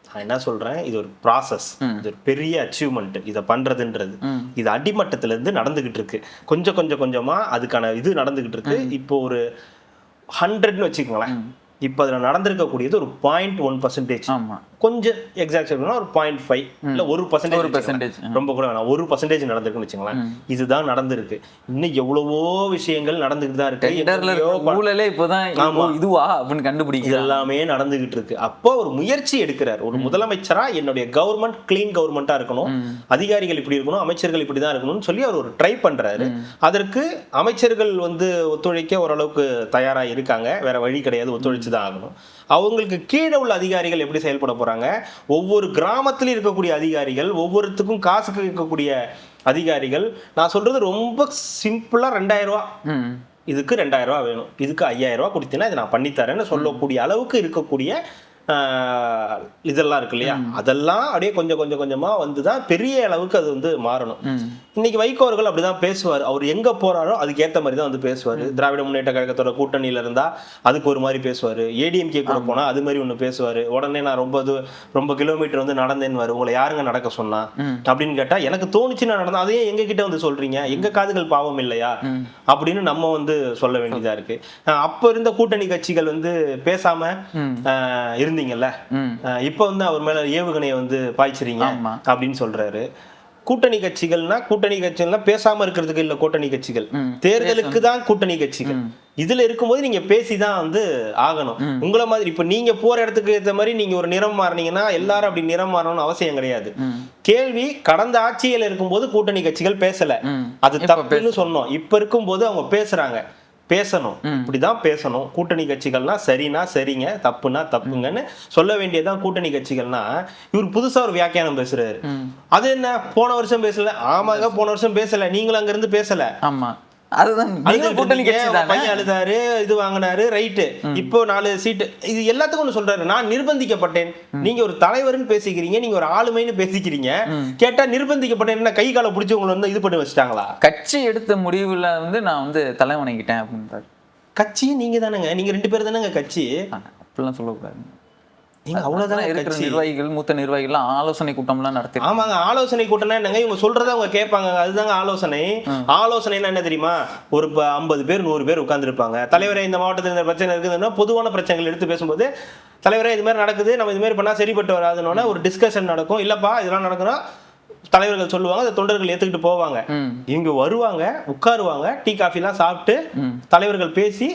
நான் என்ன சொல்றேன், இது ஒரு ப்ராசஸ், இது ஒரு பெரிய அச்சீவ்மெண்ட். இதை பண்றதுன்றது இது அடிமட்டத்துல இருந்து நடந்துகிட்டு இருக்கு. கொஞ்சமா அதுக்கான இது நடந்துகிட்டு இருக்கு. இப்போ ஒரு 100ன்னு வச்சுக்கோங்களேன். இப்போ அதில் நடந்திருக்கக்கூடியது ஒரு 0.1%. கொஞ்சம் எக்ஸாக்ட் சொல்லணும்னா ஒரு 0.5 இல்லை 1%, ரொம்ப கூட வேணாம், 1% நடந்திருக்குன்னு வச்சுங்களேன். இதுதான் நடந்திருக்கு. இன்னும் எவ்வளவோ விஷயங்கள் நடந்துகிட்டு தான் இருக்கு. இதுவா அப்படின்னு கண்டுபிடிக்க எல்லாமே நடந்துகிட்டு இருக்கு. அப்போ ஒரு முயற்சி எடுக்கிறார் ஒரு முதலமைச்சரா, என்னுடைய கவர்மெண்ட் கிளீன் கவர்மெண்டா இருக்கணும், அதிகாரிகள் இப்படி இருக்கணும், அமைச்சர்கள் இப்படிதான் இருக்கணும்னு சொல்லி அவர் ஒரு ட்ரை பண்றாரு. அதற்கு அமைச்சர்கள் வந்து ஒத்துழைக்க ஓரளவுக்கு தயாரா இருக்காங்க. வேற வழி கிடையாது, ஒத்துழைச்சுதான் ஆகணும். அவங்களுக்கு கீழே உள்ள அதிகாரிகள் எப்படி செயல்பட போறாங்க, ஒவ்வொரு கிராமத்திலும் இருக்கக்கூடிய அதிகாரிகள், ஒவ்வொருத்துக்கும் காசுக்கு இருக்கக்கூடிய அதிகாரிகள், நான் சொல்றது ரொம்ப சிம்பிளா 2000 ரூபா, இதுக்கு 2000 ரூபா வேணும், இதுக்கு 5000 ரூபா கொடுத்தீங்கன்னா இதை நான் பண்ணித்தரேன்னு சொல்லக்கூடிய அளவுக்கு இருக்கக்கூடிய இதெல்லாம் இருக்கு இல்லையா, அதெல்லாம் அப்படியே கொஞ்சமா வந்துதான் பெரிய அளவுக்கு அது வந்து மாறணும். இன்னைக்கு வைகோ அவர்கள் அப்படிதான் பேசுவார். அவர் எங்க போறாரோ அதுக்கு ஏத்த மாதிரி தான் வந்து பேசுவாரு. திராவிட முன்னேற்ற கழகத்தோட கூட்டணியில இருந்தா அதுக்கு ஒரு மாதிரி பேசுவாரு, ஏடிஎம்கே கூட போனா அது மாதிரி ஒண்ணு பேசுவாரு. உடனே நான் ரொம்ப கிலோமீட்டர் வந்து நடந்தேன்னு வரும், உங்களை யாருங்க நடக்க சொன்னா அப்படின்னு கேட்டா, எனக்கு தோணுச்சு நான் நடந்தேன், அதையே எங்க கிட்ட வந்து சொல்றீங்க, எங்க காதுகள் பாவம் இல்லையா அப்படின்னு நம்ம வந்து சொல்ல வேண்டியதா இருக்கு. அப்ப இருந்த கூட்டணி கட்சிகள் வந்து பேசாம இருந்தீங்கல்ல, இப்ப வந்து அவர் மேல ஏவுகணையை வந்து பாய்ச்சிறீங்க அப்படின்னு சொல்றாரு. கூட்டணி கட்சிகள்னா பேசாம இருக்கிறதுக்கு இல்ல, கூட்டணி கட்சிகள் தேர்தலுக்கு தான் கூட்டணி கட்சிகள். இதுல இருக்கும்போது நீங்க பேசிதான் வந்து ஆகணும். உங்களை மாதிரி இப்ப நீங்க போற இடத்துக்கு ஏற்ற மாதிரி நீங்க ஒரு நிறம் மாறினீங்கன்னா எல்லாரும் அப்படி நிறம் மாறணும்னு அவசியம் கிடையாது. கேள்வி, கடந்த ஆட்சியில் இருக்கும்போது கூட்டணி கட்சிகள் பேசல, அது தப்புன்னு சொன்னோம். இப்ப இருக்கும்போது அவங்க பேசணும், இப்படிதான் பேசணும். கூட்டணி கட்சிகள்னா சரினா சரிங்க, தப்புனா தப்புங்கன்னு சொல்ல வேண்டியதான் கூட்டணி கட்சிகள்னா. இவர் புதுசா ஒரு வியாக்கியானம் பேசுறாரு. அது என்ன, போன வருஷம் பேசல, ஆமாங்க போன வருஷம் பேசல, நீங்களும் அங்க இருந்து பேசல, பையன் அழுதாரு, இது வாங்கினாரு, ரைட்டு, இப்போ 4 சீட்டு, இது எல்லாத்துக்கும் ஒண்ணு சொல்றாரு, நான் நிர்பந்திக்கப்பட்டேன். நீங்க ஒரு தலைவர்னு பேசிக்கிறீங்க, நீங்க ஒரு ஆளுமைன்னு பேசிக்கிறீங்க, கேட்டா நிர்பந்திக்கப்பட்டேன், கை காலை பிடிச்சி உங்களை வந்து இது பண்ணி வச்சுட்டாங்களா? கட்சி எடுத்த முடிவுல வந்து நான் வந்து தலைவணங்கிட்டேன் அப்படின்றாரு. கட்சியும் நீங்க தானேங்க, நீங்க 2 பேர் தானேங்க கட்சி, அப்படிலாம் சொல்லக்கூடாது. நிர்வாகிகள், மூத்த நிர்வாகிகள் ஆலோசனை கூட்டம்லாம் நடத்தி. ஆமாங்க, ஆலோசனை கூட்டம்னா என்னங்க, இவங்க சொல்றதை அவங்க கேட்பாங்க, அதுதாங்க ஆலோசனை. ஆலோசனைனா என்ன தெரியுமா, ஒரு 50 பேர் 100 பேர் உட்கார்ந்துருப்பாங்க. தலைவரே இந்த மாவட்டத்தில் இந்த பிரச்சனை இருக்குதுன்னா பொதுவான பிரச்சனைகள் எடுத்து பேசும்போது, தலைவரே இது மாதிரி நடக்குது, நம்ம இது மாதிரி பண்ணா சரிப்பட்டு வராதுன்னு ஒரு டிஸ்கஷன் நடக்கும். இல்லப்பா இதெல்லாம் நடக்குன்னா தலைவர்கள் சொல்லுவாங்க, அதை தொண்டர்கள் ஏத்துக்கிட்டு போவாங்க. இவங்க வருவாங்க, உட்காருவாங்க, டீ காஃபி எல்லாம் சாப்பிட்டு தலைவர்கள் பேசி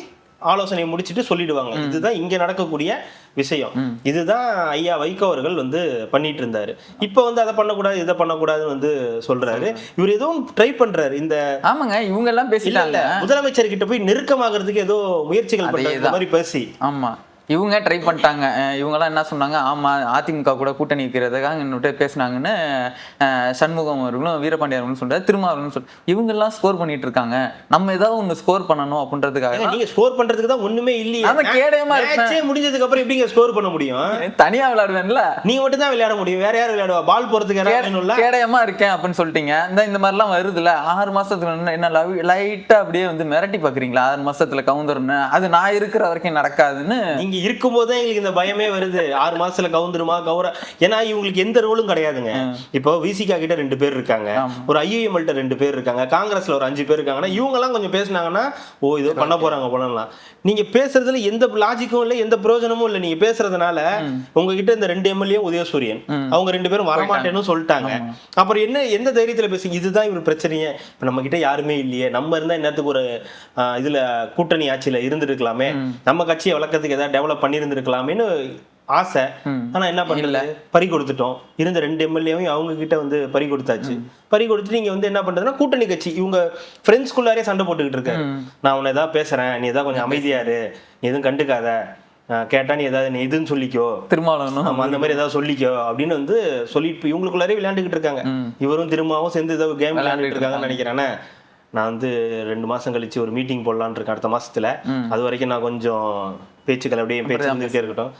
ஆலோசனையை முடிச்சுட்டு சொல்லிடுவாங்க. இதுதான் இங்க நடக்கக்கூடிய விஷயம். இதுதான் ஐயா வைகோ அவர்கள் வந்து பண்ணிட்டு இருந்தாரு. இப்ப வந்து அதை பண்ணக்கூடாது இதை பண்ணக்கூடாதுன்னு வந்து சொல்றாரு. இவர் எதுவும் ட்ரை பண்றாரு. இந்த ஆமாங்க, இவங்க எல்லாம் பேசிட்டாங்க, முதலமைச்சர் கிட்ட போய் நெருக்கமாகறதுக்கு ஏதோ முயற்சிகள் பண்ற மாதிரி பேசி. ஆமா, இவங்க ட்ரை பண்ணிட்டாங்க. இவங்கெல்லாம் என்ன சொன்னாங்க, ஆமாம் அதிமுக கூட கூட்டணி வைக்கிறதுக்காக என்னோட பேசினாங்கன்னு சண்முகம் அவர்களும் வீரபாண்டிய அவர்களும் சொல்றாரு, திருமாவர்களும் சொல்றாரு. இவங்கெல்லாம் ஸ்கோர் பண்ணிட்டு இருக்காங்க, நம்ம ஏதாவது ஒன்று ஸ்கோர் பண்ணணும் அப்படின்றதுக்காக. நீங்க ஸ்கோர் பண்றதுக்கு தான் ஒண்ணுமே இல்லையே, கேடயமா முடிஞ்சதுக்கு அப்புறம் எப்படிங்க ஸ்கோர் பண்ண முடியும்? தனியா விளையாடுவேன்ல, நீங்க மட்டும் தான் விளையாட முடியும், வேற யாரும் விளையாடுவா? பால் போறதுக்கு கேடயமா இருக்கேன் அப்படின்னு சொல்லிட்டீங்க. இந்த மாதிரிலாம் வருதுல்ல, 6 மாசத்துக்கு என்ன லைட்டா அப்படியே வந்து மிரட்டி பாக்குறீங்களா? 6 மாசத்துல கவுந்தர்னு அது நான் இருக்கிற வரைக்கும் நடக்காதுன்னு நீங்க இங்க இருக்கும்போதே எங்களுக்கு இந்த பயமே வருது 6 மாசத்துல கவுந்துருமா ஏன்னா இவங்களுக்கு எந்த ரோலும் கிடையாதுங்க. இப்போ விசிகா கிட்ட 2 பேர் இருக்காங்க, ஒரு ஐயுஎம்எல்ட்ட 2 பேர் இருக்காங்க, காங்கிரஸ்ல ஒரு 5 பேர் இருக்காங்கன்னா இவங்க எல்லாம் கொஞ்சம் பேசினாங்கன்னா ஓ இதோ பண்ண போறாங்க போலாம். நீங்க பேசுறதுல எந்த லாஜிக்கும் இல்லை, எந்த பிரயோஜனமும் இல்லை. நீங்க பேசுறதுனால உங்ககிட்ட இந்த 2 எம்எல்ஏ உதயசூரியன் அவங்க 2 பேரும் வரமாட்டேன்னு சொல்லிட்டாங்க. அப்புறம் என்ன எந்த தைரியத்துல பேசுங்க? இதுதான் இவர் பிரச்சனையே. இப்ப நம்ம கிட்ட யாருமே இல்லையே, நம்ம இருந்தா என்னத்துக்கு ஒரு இதுல கூட்டணி ஆட்சியில இருந்திருக்கலாமே, நம்ம கட்சியை வளர்க்கறதுக்கு ஏதாவது டெவலப் பண்ணியிருந்திருக்கலாமேன்னு ஆசை. ஆனா என்ன பண்ணல, பறி கொடுத்துட்டோம். இருந்த 2 எம்எல்ஏவையும் அவங்க கிட்ட வந்து பறி கொடுத்தாச்சு. பறி கொடுத்துட்டு நீங்க வந்து என்ன பண்றதுன்னா கூட்டணி கட்சி இவங்க ஃப்ரெண்ட்ஸ்குள்ளாரே சண்டை போட்டுக்கிட்டு இருக்காரு. நான் உன்னை ஏதாவது பேசுறேன், நீ ஏதாவது கொஞ்சம் அமைதியாரு, நீ எதுவும் கண்டுக்காத, கேட்டா நீ ஏதாவது நீ இதுன்னு சொல்லிக்கோ, திருமாவளவன் அந்த மாதிரி ஏதாவது சொல்லிக்கோ அப்படின்னு வந்து சொல்லிட்டு இவங்களுக்குள்ளாரே விளையாண்டுக்கிட்டு இருக்காங்க. இவரும் திருமாவும் சேர்ந்து ஏதாவது கேம் விளையாண்டுட்டு இருக்காங்கன்னு நினைக்கிறேன். நான் வந்து 2 மாசம் கழிச்சு ஒரு மீட்டிங் போடலான்னு இருக்கேன் அடுத்த மாசத்துல. அது வரைக்கும் நான் கொஞ்சம் பேச்சுக்கள் அப்படியே பேச்சு வந்துட்டே இருக்கட்டும்.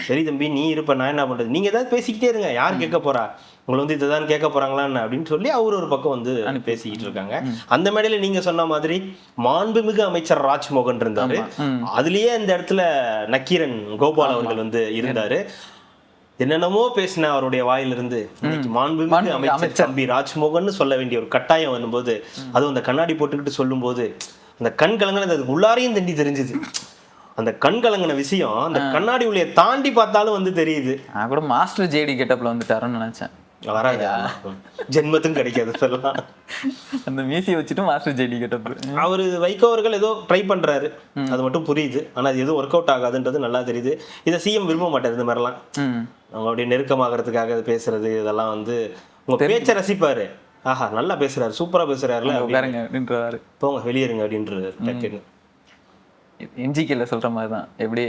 சரி தம்பி நீ இருப்ப, நான் என்ன பண்றது, நீங்க ஏதாவது பேசிக்கிட்டே இருங்க, யார் கேட்க போறா, உங்களை வந்து இதுதான் கேட்க போறாங்களான்னு அப்படின்னு சொல்லி அவர் ஒரு பக்கம் வந்து பேசிக்கிட்டு இருக்காங்க. அந்த மேடையில நீங்க சொன்ன மாதிரி மாண்புமிகு அமைச்சர் ராஜ்மோகன் இருந்தாரு. அதுலயே இந்த இடத்துல நக்கீரன் கோபால் அவர்கள் வந்து இருந்தாரு. என்னென்னமோ பேசின அவருடைய வாயிலிருந்து மாண்புமிகு அமைச்சர் தம்பி ராஜ்மோகன் சொல்ல வேண்டிய ஒரு கட்டாயம் வரும்போது, அதுவும் அந்த கண்ணாடி போட்டுக்கிட்டு சொல்லும் போது அந்த கண் கலங்கினது அது உள்ளாரையும் தண்டி தெரிஞ்சுது. அந்த கண் கலங்கின விஷயம் அந்த கண்ணாடி உள்ளே தாண்டி பார்த்தாலும் வந்து தெரியுது. நான் கூட மாஸ்டர் ஜேடி கெட்டப்ல வந்துட்டாருன்னு நினைச்சேன். வராது, ஜென்மத்தும் கிடைக்காது சொல்லலாம். அந்த மீசியை வச்சுட்டு மாஸ்டர் ஜேடி கெட்டப். அவரு வைகோ அவர்கள் ஏதோ ட்ரை பண்றாரு, அது மட்டும் புரியுது. ஆனா அது எதுவும் ஒர்க் அவுட் ஆகாதுன்றது நல்லா தெரியுது. இதை சிஎம் விரும்ப மாட்டாரு. இந்த மாதிரிலாம் அவங்களுடைய நெருக்கமாகறதுக்காக பேசுறது இதெல்லாம் வந்து உங்க பேச்சை ரசிப்பாரு. ஆஹா நல்லா பேசுறாரு, சூப்பரா பேசுறாருல அப்படின்றாரு, போங்க வெளியேறுங்க அப்படின்றது. டக்குன்னு என்ஜிகேல சொல்ற மாதிரிதான், எப்படி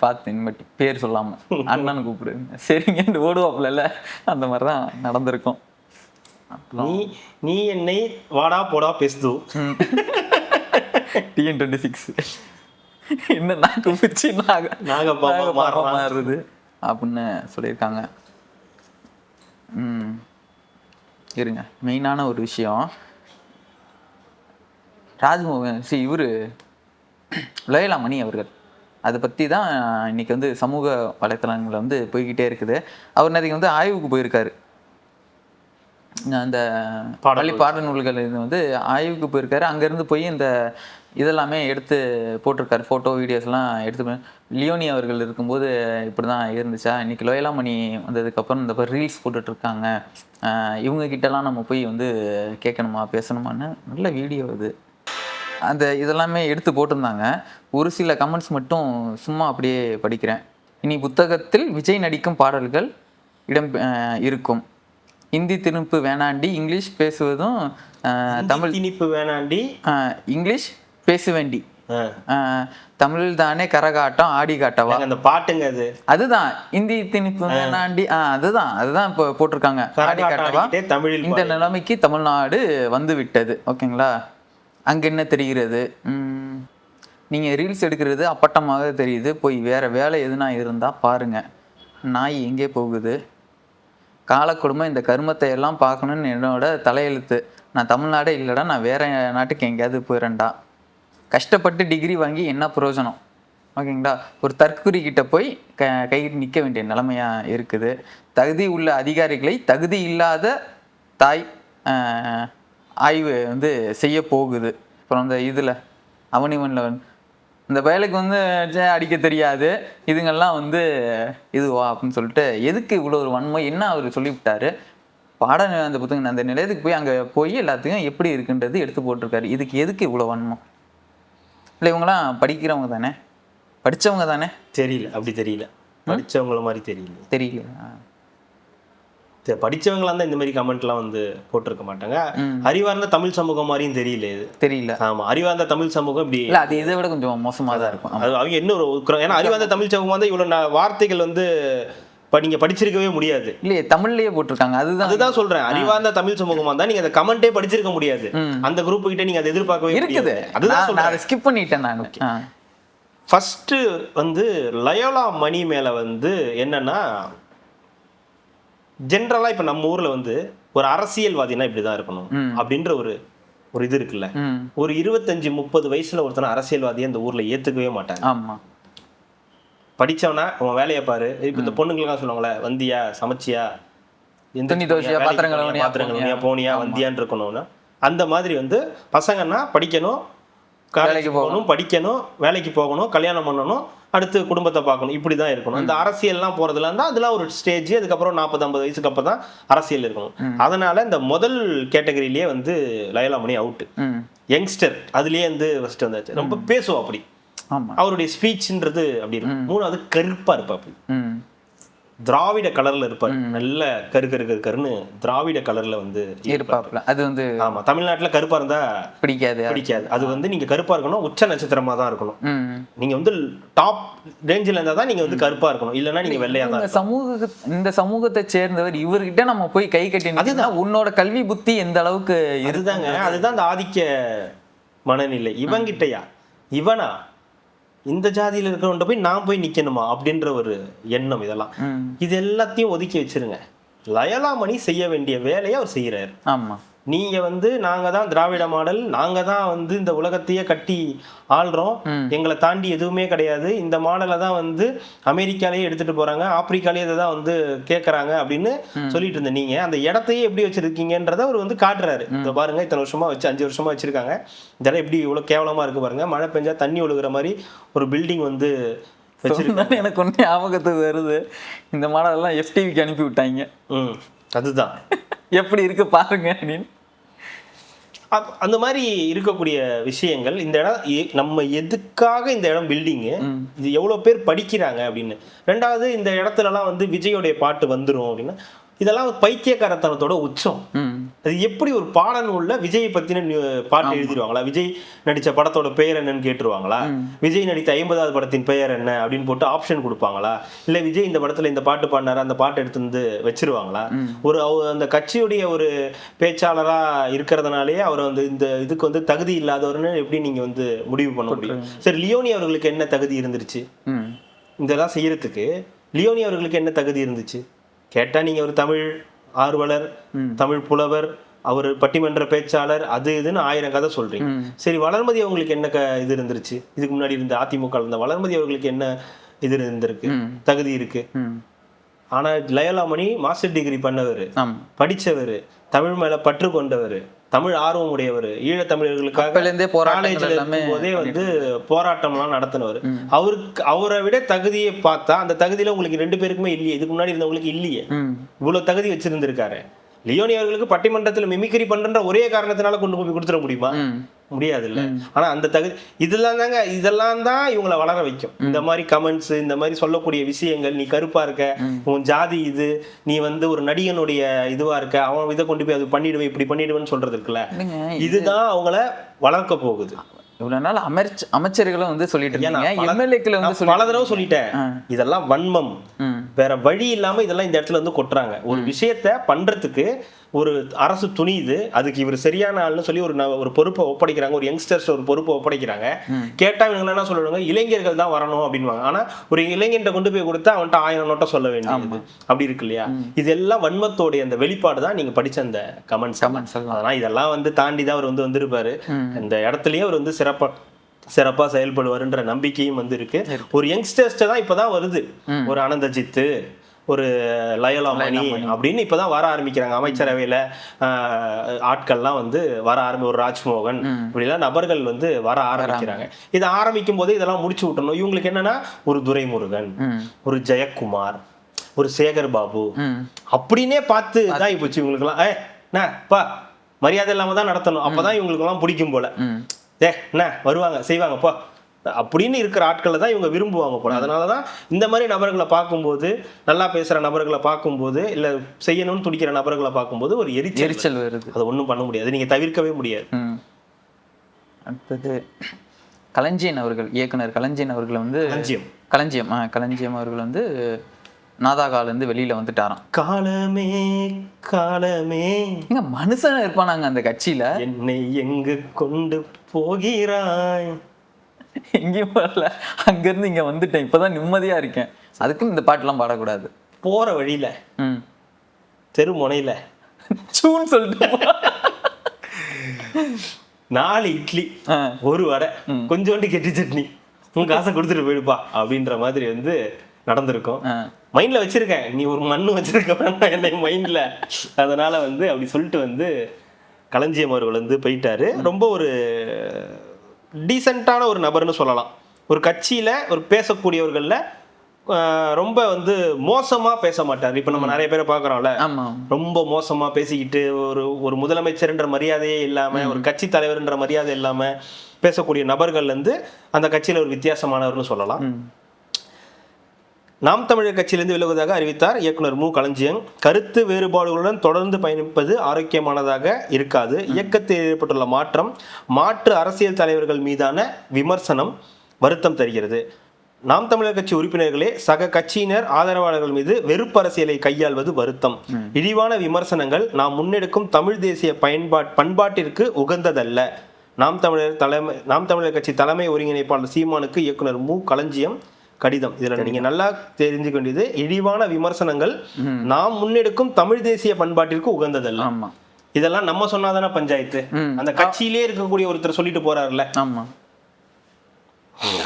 பார்த்து பேர் சொல்லாம அண்ணன் கூப்பிடு சரிங்க ஓடுவாப்புல, அந்த மாதிரிதான் நடந்திருக்கும். நீ என்னை வாடா போடா பேசுது TN26 என்ன நாக்கு பிச்சு மாறுது அப்படின்னு சொல்லியிருக்காங்க. இருங்க, மெயினான ஒரு விஷயம் ராஜ்மோகன் இவரு லோயலா மணி அவர்கள், அதை பற்றி தான் இன்னைக்கு வந்து சமூக வலைத்தளங்களில் வந்து போய்கிட்டே இருக்குது. அவர் நேற்றுக்கு வந்து ஆய்வுக்கு போயிருக்காரு. அந்த பள்ளி பாடநூல்கள் இது வந்து ஆய்வுக்கு போயிருக்காரு. அங்கேருந்து போய் இந்த இதெல்லாமே எடுத்து போட்டிருக்காரு, ஃபோட்டோ வீடியோஸ்லாம் எடுத்து. லியோனி அவர்கள் இருக்கும்போது இப்படி தான் இருந்துச்சா, இன்றைக்கி லோயலா மணி வந்ததுக்கப்புறம் இந்த ரீல்ஸ் போட்டுட்ருக்காங்க, இவங்கக்கிட்டலாம் நம்ம போய் வந்து கேட்கணுமா பேசணுமான்னு நல்ல வீடியோ இது. அந்த இதெல்லாமே எடுத்து போட்டிருந்தாங்க. ஒரு சில கமெண்ட்ஸ் மட்டும் சும்மா அப்படியே படிக்கிறேன். இனி புத்தகத்தில் விஜய் நடிக்கும் பாடல்கள் இடம் இருக்கும். ஹிந்தி திணிப்பு வேணாண்டி, இங்கிலீஷ் பேசுவதும் தமிழ் திணிப்பு வேணாண்டி, இங்கிலீஷ் பேசுவேண்டி, தமிழில் தானே கரகாட்டம் ஆடி காட்டவா, அந்த பாட்டுங்க அதுதான் ஹிந்தி திணிப்பு வேணாண்டி, அதுதான் இப்போ போட்டிருக்காங்க. ஆடி காட்டவா, இந்த நிலைமைக்கு தமிழ்நாடு வந்து விட்டது. ஓகேங்களா, அங்கே என்ன தெரிகிறது, நீங்கள் ரீல்ஸ் எடுக்கிறது அப்பட்டமாக தெரியுது, போய் வேறு வேலை எதுனா இருந்தால் பாருங்கள். நாய் எங்கே போகுது, காலக்கொடுமை, இந்த கருமத்தை எல்லாம் பார்க்கணுன்னு என்னோட தலையெழுத்து. நான் தமிழ்நாடே இல்லைடா, நான் வேறு நாட்டுக்கு எங்கேயாவது போயிடறேன்டா. கஷ்டப்பட்டு டிகிரி வாங்கி என்ன பிரயோஜனம். ஓகேங்களா, ஒரு தற்குறிக்கிட்ட போய் கை நிற்க வேண்டிய நிலைமையாக இருக்குது. தகுதி உள்ள அதிகாரிகளை தகுதி இல்லாத தாய் ஆய்வு வந்து செய்ய போகுது. அப்புறம் அந்த இதில் அவனிவனில் இந்த பயலுக்கு வந்து அடிக்க தெரியாது, இதுங்கெல்லாம் வந்து இதுவா அப்படின்னு சொல்லிட்டு எதுக்கு இவ்வளோ ஒரு வன்மை என்ன அவர் சொல்லிவிட்டாரு. அந்த புத்தகம் அந்த நிலையத்துக்கு போய் அங்கே போய் எல்லாத்துக்கும் எப்படி இருக்குன்றது எடுத்து போட்டிருக்காரு. இதுக்கு எதுக்கு இவ்வளோ வன்மம்? இல்லை இவங்களாம் படிக்கிறவங்க தானே, படித்தவங்க தானே? தெரியல, அப்படி தெரியல, படித்தவங்கள மாதிரி தெரியல. படிச்சவங்களா தான் இந்த மாதிரி கமெண்ட்லாம் வந்து போட்டிருக்க மாட்டாங்க. அறிவார்ந்த தமிழ் சமூகம் மாதிரியும் தெரியல. ஆமா, அறிவார்ந்த தமிழ் சமூகம் இப்படி இல்ல, அது இதை விட கொஞ்சம் மோசமாக தான் இருக்கும். அது அவங்க என்ன ஒரு, ஏன்னா அறிவார்ந்த தமிழ் சமூகம் வந்து இவ்வளவு வார்த்தைகள் வந்து நீங்க படிச்சிருக்கவே முடியாது. இல்லையே, தமிழ்லயே போட்டிருக்காங்க. அதுதான் சொல்றேன், அறிவார்ந்த தமிழ் சமூகமா தான் நீங்க அந்த கமெண்டே படிச்சிருக்க முடியாது. அந்த குரூப் கிட்ட நீங்க அதை எதிர்பார்க்கவே இருக்குது. அதுதான் நான் ஸ்கிப் பண்ணிட்டேன். நான் ஃபர்ஸ்ட் வந்து லயோலா மணி மேல வந்து என்னன்னா, ஜென்ரலா இப்ப நம்ம ஊர்ல வந்து ஒரு அரசியல்வாதினா இப்படிதான் இருக்கணும் அப்படின்ற ஒரு இது இருக்குல்ல. ஒரு 25-30 வயசுல ஒருத்தன அரசியல்வாதியை இந்த ஊர்ல ஏத்துக்கவே மாட்டாங்க. ஆமா, படிச்சவனா உன் வேலையை பாரு. இப்போ இந்த பொண்ணுங்களுக்கெல்லாம் சொல்லுவாங்களே, வந்தியா, சமைச்சியா, துணி துவைச்சியா, பாத்திரங்கள் போனியா, வந்தியான்னு இருக்கணும்னா, அந்த மாதிரி வந்து பசங்கன்னா படிக்கணும், வேலைக்கு போகணும், படிக்கணும், வேலைக்கு போகணும், கல்யாணம் பண்ணணும், அடுத்து குடும்பத்தை பார்க்கணும், இப்படி தான் இருக்கணும். இந்த அரசியல்லாம் போறதுல இருந்தால் அதெல்லாம் ஒரு ஸ்டேஜ். அதுக்கப்புறம் 40-50 வயசுக்கு அப்போ தான் அரசியல் இருக்கணும். அதனால இந்த முதல் கேட்டகரியிலேயே வந்து லயோலா மணி அவுட்டு. யங்ஸ்டர் அதுலேயே வந்து ஃபர்ஸ்ட் வந்தாச்சு. ரொம்ப பேசுவோம் அப்படி, அவருடைய ஸ்பீச்ன்றது அப்படி இருக்கும். 3வது கருப்பா இருப்பா, அப்படி திராவிட கலர்ல இருப்பார். நல்ல கருன்னு திராவிட கலர்ல வந்து இருப்பாப்ல. அது வந்து ஆமா, தமிழ்நாட்டுல கருப்பா இருந்தா பிடிக்காது. அது வந்து நீங்க கருப்பா இருக்கணும், உச்ச நட்சத்திரமா தான் இருக்கணும். நீங்க வந்து டாப் ரேஞ்சில இருந்தா தான் நீங்க வந்து கருப்பா இருக்கணும், இல்லன்னா நீங்க வெள்ளையா தான். இந்த சமூகத்தை சேர்ந்தவர் இவர்கிட்ட நம்ம போய் கை கட்டி, அதுதான் உன்னோட கல்வி புத்தி எந்த அளவுக்கு இதுதாங்க. அதுதான் அந்த ஆதிக்க மனநிலை. இவங்கிட்டயா, இவனா இந்த ஜாதியில இருக்கிறவன்ட்ட போய் நான் போய் நிக்கணுமா அப்படின்ற ஒரு எண்ணம். இதெல்லாம் இது எல்லாத்தையும் ஒதுக்கி வச்சிருங்க. லயோலா மணி செய்ய வேண்டிய வேலையை அவர் செய்யறாரு. ஆமா, நீங்க வந்து நாங்க தான் திராவிட மாடல், நாங்க தான் வந்து இந்த உலகத்தையே கட்டி ஆள்றோம், எங்களை தாண்டி எதுவுமே கிடையாது, இந்த மாடலை தான் வந்து அமெரிக்காலேயே எடுத்துட்டு போறாங்க, ஆப்பிரிக்காலேயே இதை தான் வந்து கேட்கறாங்க அப்படின்னு சொல்லிட்டு இருந்த நீங்க அந்த இடத்தையே எப்படி வச்சிருக்கீங்கன்றத அவர் வந்து காட்டுறாரு. இந்த பாருங்க, இத்தனை வருஷமா வச்சு 5 வருஷமா வச்சிருக்காங்க, இதெல்லாம் எப்படி இவ்வளவு கேவலமா இருக்கு பாருங்க, மழை பெஞ்சா தண்ணி ஒழுகுற மாதிரி ஒரு பில்டிங் வந்து வச்சிருக்காங்க. எனக்கு ஒண்ணு ஞாபகத்துக்கு வருது, இந்த மாடல் எல்லாம் FTVக்கு அனுப்பி விட்டாங்க. அதுதான் எப்படி இருக்கு பாருங்க அப்படின்னு. அந்த மாதிரி இருக்கக்கூடிய விஷயங்கள். இந்த இடம் நம்ம எதுக்காக இந்த இடம் பில்டிங்கு, இது எவ்வளவு பேர் படிக்கிறாங்க அப்படின்னு. 2வது, இந்த இடத்துலலாம் வந்து விஜயோடைய பாட்டு வந்துடும் அப்படின்னா, இதெல்லாம் பைத்தியக்காரத்தனத்தோட உச்சம். அது எப்படி ஒரு பாடநூல்ல விஜய் பத்தின பாட்டு எழுதிடுவாங்களா? விஜய் நடிச்ச படத்தோட பெயர் என்னன்னு கேட்டுருவாங்களா? விஜய் நடித்த 50வது படத்தின் பெயர் என்ன அப்படின்னு போட்டு ஆப்ஷன் கொடுப்பாங்களா? இல்ல விஜய் இந்த படத்துல இந்த பாட்டு பாடினாரு, அந்த பாட்டு எடுத்து வந்து வச்சிருவாங்களா? ஒரு அந்த கட்சியுடைய ஒரு பேச்சாளரா இருக்கிறதுனாலே அவர் வந்து இந்த இதுக்கு வந்து தகுதி இல்லாதவர்னு எப்படி நீங்க வந்து முடிவு பண்ண முடியும்? சரி, லியோனி அவர்களுக்கு என்ன தகுதி இருந்துருச்சு இதெல்லாம் செய்யறதுக்கு? லியோனி அவர்களுக்கு என்ன தகுதி இருந்துச்சு கேட்டா, நீங்க ஒரு தமிழ் ஆர்வலர், தமிழ் புலவர், அவர் பட்டிமன்ற பேச்சாளர், அது இதுன்னு 1000 கதை சொல்றீங்க. சரி, வளர்மதி அவங்களுக்கு என்ன இது இருந்துருச்சு? இதுக்கு முன்னாடி இருந்த அதிமுக இருந்த வளர்மதி அவர்களுக்கு என்ன இது இருந்திருக்கு, தகுதி இருக்கு? ஆனா லயோலா மணி மாஸ்டர் டிகிரி பண்ணவர், படிச்சவர், தமிழ் மேல பற்று கொண்டவர், தமிழ் ஆர்வம் உடையவர், ஈழத்தமிழர்களுக்காக காலேஜ்ல இருக்கும் போதே வந்து போராட்டம்லாம் நடத்தினவர். அவரை விட தகுதியை பார்த்தா அந்த தகுதியில உங்களுக்கு 2 பேருக்குமே இல்லையே, இதுக்கு முன்னாடி இருந்தவங்களுக்கு இல்லையே. இவ்வளவு தகுதி வச்சிருந்திருக்காரு. லியோனி அவர்களுக்கு பட்டிமன்றத்துல மிமிக்ரி பண்ற ஒரே காரணத்தினால கொண்டு போய் கொடுத்துட முடியுமா? முடியாது இல்ல. ஆனா அந்த தகுதி இதெல்லாம் தான் இவங்களை வளர வைக்கும். இந்த மாதிரி கமெண்ட்ஸ், இந்த மாதிரி சொல்லக்கூடிய விஷயங்கள், நீ கருப்பா இருக்க, உன் ஜாதி இது, நீ வந்து ஒரு நடிகனுடைய இதுவா இருக்க, அவன் இதை கொண்டு போய் அது பண்ணிடுவேன், இப்படி பண்ணிடுவேன்னு சொல்றது இருக்குல்ல, இதுதான் அவங்கள வளர்க்க போகுது. இவ்வளவு நாள் அமைச்சர்களும் வந்து சொல்லிட்டு இருக்காங்க, எம்எல்ஏக்களை வந்து பல தடவை சொல்லிட்டேன், இதெல்லாம் வன்மம், வேற வழி இல்லாம இதெல்லாம் இந்த இடத்துல வந்து கொட்டுறாங்க. ஒரு விஷயத்த பண்றதுக்கு ஒரு அரசு துணியுது, அதுக்கு இவர் சரியான ஆள்னு சொல்லி ஒரு பொறுப்பை ஒப்படைக்கிறாங்க, ஒரு யங்ஸ்டர்ஸ் ஒரு பொறுப்பை ஒப்படைக்கிறாங்க. கேட்டா இவங்க என்ன சொல்லுவாங்க, இளைஞர்கள் தான் வரணும் அப்படின்வாங்க. ஆனா ஒரு இளைஞர்கிட்ட கொண்டு போய் கொடுத்தா அவன்கிட்ட 1000 நோட்டை சொல்ல வேண்டியது அப்படி இருக்கு இல்லையா? இதெல்லாம் வன்மத்தோடைய அந்த வெளிப்பாடு தான் நீங்க படிச்ச அந்த கமெண்ட்ஸ். அதெல்லாம் இதெல்லாம் வந்து தாண்டி தான் அவர் வந்து வந்திருப்பாரு. இந்த இடத்துலயே அவர் வந்து சிறப்பா செயல்படுவாருன்ற நம்பிக்கையும் வந்து இருக்கு. ஒரு யங்ஸ்டர்ஸ்ட தான் இப்பதான் வருது, ஒரு ஆனந்தஜித்து, ஒரு லயோலா மணி அப்படின்னு இப்பதான் வர ஆரம்பிக்கிறாங்க. அமைச்சரவையில ஆட்கள்லாம் வந்து வர ஒரு ராஜ்மோகன் இப்படிலாம் நபர்கள் வந்து வர ஆரம்பிக்கிறாங்க. இதை ஆரம்பிக்கும் போதே இதெல்லாம் முடிச்சு விட்டணும். இவங்களுக்கு என்னன்னா, ஒரு துரைமுருகன், ஒரு ஜெயக்குமார், ஒரு சேகர் பாபு அப்படின்னே பார்த்து தான் இப்போச்சு இவங்களுக்கு எல்லாம் மரியாதை இல்லாம தான் நடத்தணும். அப்பதான் இவங்களுக்கு எல்லாம் பிடிக்கும் போல. என்ன வருவாங்க செய்வாங்க போ அப்படின்னு இருக்கிற ஆட்களை தான் இவங்க விரும்புவாங்க போல. அதனாலதான் இந்த மாதிரி நபர்களை பார்க்கும்போது, நல்லா பேசுற நபர்களை பார்க்கும்போது, இல்ல செய்யணும்னு துடிக்கிற நபர்களை பார்க்கும்போது ஒரு எரிச்சல் வருது. அதை ஒன்றும் பண்ண முடியாது, நீங்க தவிர்க்கவே முடியாது. அடுத்தது களஞ்சியம் அவர்கள், இயக்குனர் களஞ்சியம் அவர்கள் வந்து களஞ்சியம் அவர்கள் வந்து நாதாகால இருந்து வெளியில வந்துட்டாராம். காலமே காலமே எங்க மனுஷன் இருப்பானாங்க அந்த கட்சியில. என்னை எங்கு கொண்டு போகிறாய், எங்கேயும் வரல, அங்க இருந்து இங்க வந்துட்டேன், இப்பதான் நிம்மதியா இருக்கேன், அதுக்கு இந்த பாட்டுலாம் பாடக்கூடாது. போற வழியில தெரு முனையில சூன்னு சொல்லிட்டு 4 இட்லி, 1 வடை, கொஞ்சோண்டு கெட்டி சட்னி உன் காசை கொடுத்துட்டு போயிடுப்பா அப்படின்ற மாதிரி வந்து நடந்திருக்கும். மைண்ட்ல வச்சிருக்கேன், நீ ஒரு மண்ணு வச்சிருக்க வேண்டாம் என்னை மைண்ட்ல. அதனால வந்து அப்படி சொல்லிட்டு வந்து களஞ்சியம் அவர்கள் வந்து போயிட்டாரு. ரொம்ப ஒரு டீசெண்டான ஒரு நபர்னு சொல்லலாம். ஒரு கட்சியில ஒரு பேசக்கூடியவர்கள்ல ரொம்ப வந்து மோசமா பேச மாட்டார். இப்ப நம்ம நிறைய பேரை பாக்குறோம்ல, ரொம்ப மோசமா பேசிக்கிட்டு ஒரு முதலமைச்சர்ன்ற மரியாதையே இல்லாம, ஒரு கட்சி தலைவர்ன்ற மரியாதை இல்லாம பேசக்கூடிய நபர்கள் வந்து அந்த கட்சியில ஒரு வித்தியாசமானவர்னு சொல்லலாம். நாம் தமிழர் கட்சியிலிருந்து விலகுவதாக அறிவித்தார் இயக்குனர் மு. களஞ்சியம். கருத்து வேறுபாடுகளுடன் தொடர்ந்து பயணிப்பது ஆரோக்கியமானதாக இருக்காது. இயக்கத்தில் ஏற்பட்டுள்ள மாற்று அரசியல் தலைவர்கள் மீதான விமர்சனம் வருத்தம் தருகிறது. நாம் தமிழர் கட்சி உறுப்பினர்களே சக கட்சியினர் ஆதரவாளர்கள் மீது வெறுப்பு அரசியலை கையாள்வது வருத்தம். இழிவான விமர்சனங்கள் நாம் முன்னெடுக்கும் தமிழ் தேசிய பண்பாட்டிற்கு உகந்ததல்ல. நாம் தமிழர் கட்சி தலைமை ஒருங்கிணைப்பாளர் சீமானுக்கு இயக்குனர் மு. களஞ்சியம் கடிதம். இதுல நீங்க நல்லா தெரிஞ்சுக்க வேண்டியது, இழிவான விமர்சனங்கள் நாம் முன்னெடுக்கும் தமிழ் தேசிய பண்பாட்டிற்கு உகந்ததல்ல. இதெல்லாம் நம்ம சொன்னாதானே பஞ்சாயத்து. அந்த கட்சியிலே இருக்கக்கூடிய ஒருத்தர் சொல்லிட்டு போறாருல்ல.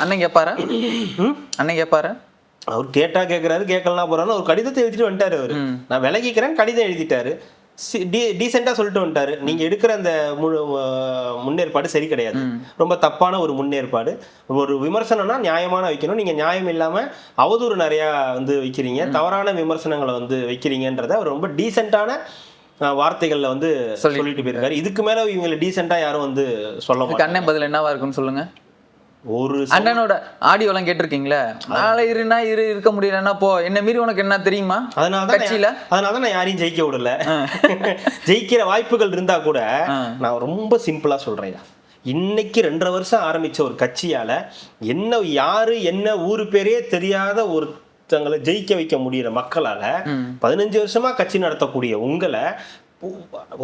அண்ணன் கேட்பாரு, அவர் கேட்டா கேட்கிறாரு, கேட்கலாம் போறாரு. ஒரு கடிதத்தை எழுதிட்டு வந்துட்டாரு. அவரு நான் விலகிக்கிறேன் கடிதம் எழுதிட்டாரு. டீசெண்டா சொல்லிட்டு வந்துட்டாரு, நீங்க எடுக்கிற அந்த முன்னேற்பாடு சரி கிடையாது, ரொம்ப தப்பான ஒரு முன்னேற்பாடு. ஒரு விமர்சனம்னா நியாயமான வைக்கணும், நீங்க நியாயம் இல்லாம அவதூறு நிறைய வந்து வைக்கிறீங்க, தவறான விமர்சனங்களை வந்து வைக்கிறீங்கன்றத அவர் ரொம்ப டீசெண்டான வார்த்தைகள்ல வந்து சொல்லிட்டு போயிருக்காரு. இதுக்கு மேல இவங்களை டீசெண்டா யாரும் வந்து சொல்ல மாட்டாங்க. அண்ணன் பதில் என்னவா இருக்குன்னு சொல்லுங்க. ஒரு அண்ணனோட ஆடியோ எல்லாம் கேட்டிருக்கீங்களா? நாளை இருக்க முடியலன்னா போ, என்ன மீறி உனக்கு என்ன தெரியுமா? அதனாலதான் நான் யாரையும் ஜெயிக்க விடல. ஜெயிக்கிற வாய்ப்புகள் இருந்தா கூட நான் ரொம்ப சிம்பிளா சொல்றேன். இன்னைக்கு 2.5 வருஷம் ஆரம்பிச்ச ஒரு கட்சியால என்ன ஊரு பேரே தெரியாத ஒருத்தங்களை ஜெயிக்க வைக்க முடியற மக்களால 15 வருஷமா கட்சி நடத்தக்கூடிய உங்களை